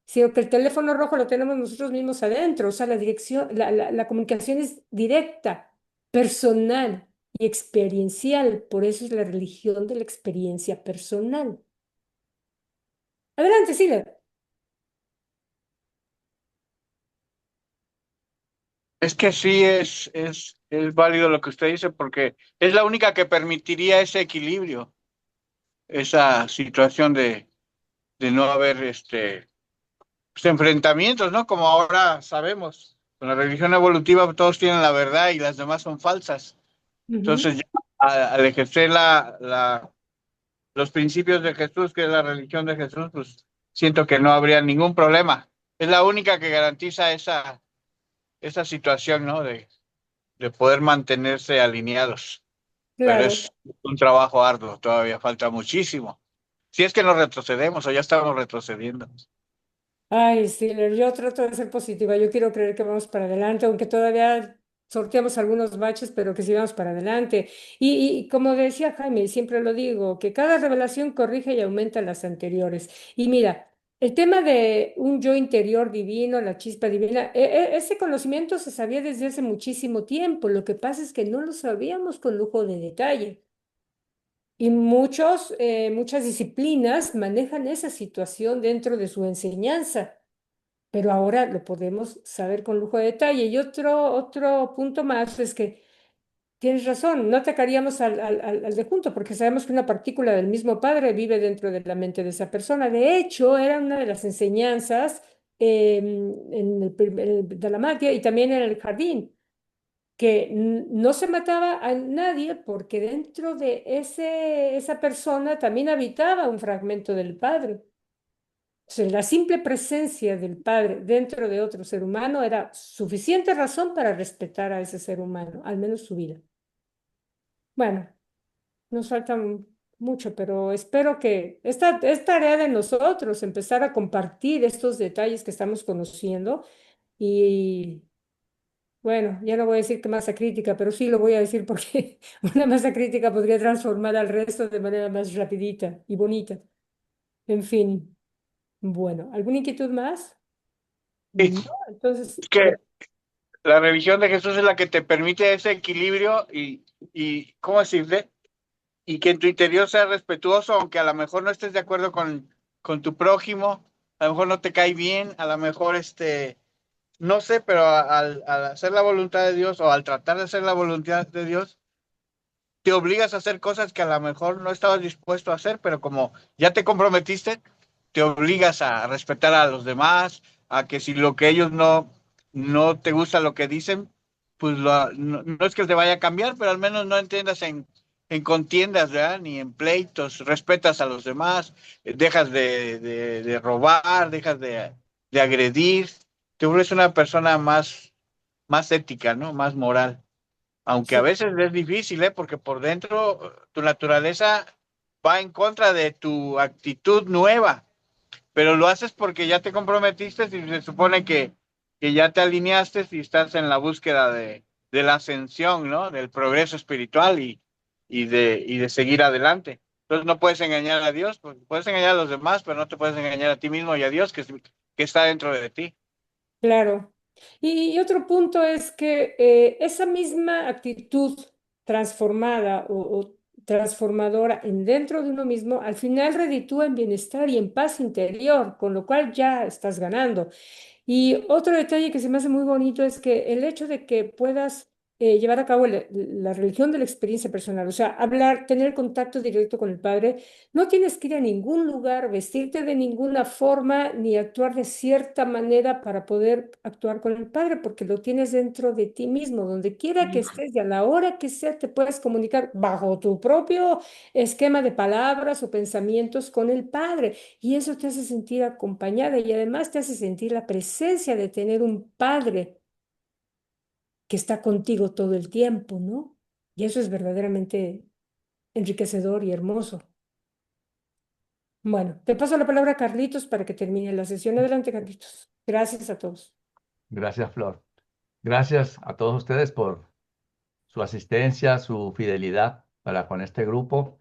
sino que el teléfono rojo lo tenemos nosotros mismos adentro, o sea, la dirección, la comunicación es directa, personal y experiencial, por eso es la religión de la experiencia personal. Adelante, Sila. Es que sí es válido lo que usted dice, porque es la única que permitiría ese equilibrio, esa situación de no haber pues, enfrentamientos, ¿no? Como ahora sabemos, con la religión evolutiva todos tienen la verdad y las demás son falsas. Ujú. Entonces, ya, al ejercer los principios de Jesús, que es la religión de Jesús, pues siento que no habría ningún problema. Es la única que garantiza esa situación, ¿no? De poder mantenerse alineados. Pero Claro. es un trabajo arduo, todavía falta muchísimo. Si es que no retrocedemos o ya estamos retrocediendo. Ay, Stiller, yo trato de ser positiva. Yo quiero creer que vamos para adelante, aunque todavía sorteamos algunos baches, pero que sigamos para adelante. Y como decía Jaime, y siempre lo digo, que cada revelación corrige y aumenta las anteriores. Y mira, el tema de un yo interior divino, la chispa divina, ese conocimiento se sabía desde hace muchísimo tiempo. Lo que pasa es que no lo sabíamos con lujo de detalle. Y muchas disciplinas manejan esa situación dentro de su enseñanza, pero ahora lo podemos saber con lujo de detalle. Y otro punto más es que tienes razón, no atacaríamos al de junto, porque sabemos que una partícula del mismo padre vive dentro de la mente de esa persona. De hecho, era una de las enseñanzas en el de la magia y también en el jardín que no se mataba a nadie porque dentro de esa persona también habitaba un fragmento del Padre. O sea, la simple presencia del Padre dentro de otro ser humano era suficiente razón para respetar a ese ser humano, al menos su vida. Bueno, nos falta mucho, pero espero que esta es tarea de nosotros, empezar a compartir estos detalles que estamos conociendo y bueno, ya no voy a decir que masa crítica, pero sí lo voy a decir porque una masa crítica podría transformar al resto de manera más rapidita y bonita. En fin, bueno, ¿alguna inquietud más? Sí, No, entonces, es que la religión de Jesús es la que te permite ese equilibrio y ¿cómo decirle? Y que en tu interior sea respetuoso, aunque a lo mejor no estés de acuerdo con tu prójimo, a lo mejor no te cae bien, a lo mejor no sé, pero al hacer la voluntad de Dios o al tratar de hacer la voluntad de Dios, te obligas a hacer cosas que a lo mejor no estabas dispuesto a hacer, pero como ya te comprometiste, te obligas a respetar a los demás, a que si lo que ellos no te gusta lo que dicen, pues no es que te vaya a cambiar, pero al menos no entiendas en contiendas, ¿verdad? Ni en pleitos, respetas a los demás, dejas de robar, dejas de agredir, te vuelves una persona más ética, ¿no? Más moral. Aunque a sí, veces es difícil, ¿eh? Porque por dentro tu naturaleza va en contra de tu actitud nueva, pero lo haces porque ya te comprometiste y se supone que ya te alineaste y estás en la búsqueda de la ascensión, ¿no? Del progreso espiritual y de seguir adelante. Entonces no puedes engañar a Dios, pues, puedes engañar a los demás, pero no te puedes engañar a ti mismo y a Dios que está dentro de ti. claro. Y otro punto es que esa misma actitud transformada o transformadora en dentro de uno mismo, al final reditúa en bienestar y en paz interior, con lo cual ya estás ganando. Y otro detalle que se me hace muy bonito es que el hecho de que puedas llevar a cabo la religión de la experiencia personal, o sea, hablar, tener contacto directo con el Padre, no tienes que ir a ningún lugar, vestirte de ninguna forma, ni actuar de cierta manera para poder actuar con el Padre, porque lo tienes dentro de ti mismo, donde quiera que estés y a la hora que sea, te puedes comunicar bajo tu propio esquema de palabras o pensamientos con el Padre. Y eso te hace sentir acompañada y además te hace sentir la presencia de tener un padre que está contigo todo el tiempo, ¿no? Y eso es verdaderamente enriquecedor y hermoso. Bueno, te paso la palabra a Carlitos para que termine la sesión. Adelante, Carlitos. Gracias a todos. Gracias, Flor. Gracias a todos ustedes por su asistencia, su fidelidad para con este grupo.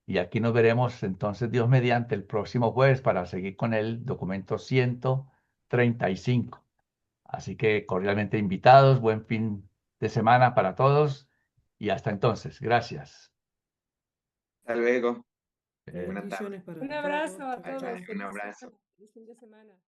Y aquí nos veremos entonces, Dios mediante, el próximo jueves para seguir con el documento 135. Así que cordialmente invitados, buen fin de semana para todos y hasta entonces. Gracias. Hasta luego. Eh, Buenas tardes. Bendiciones para Un todos. abrazo a Chao, chao. todos. Un abrazo. Feliz fin de semana.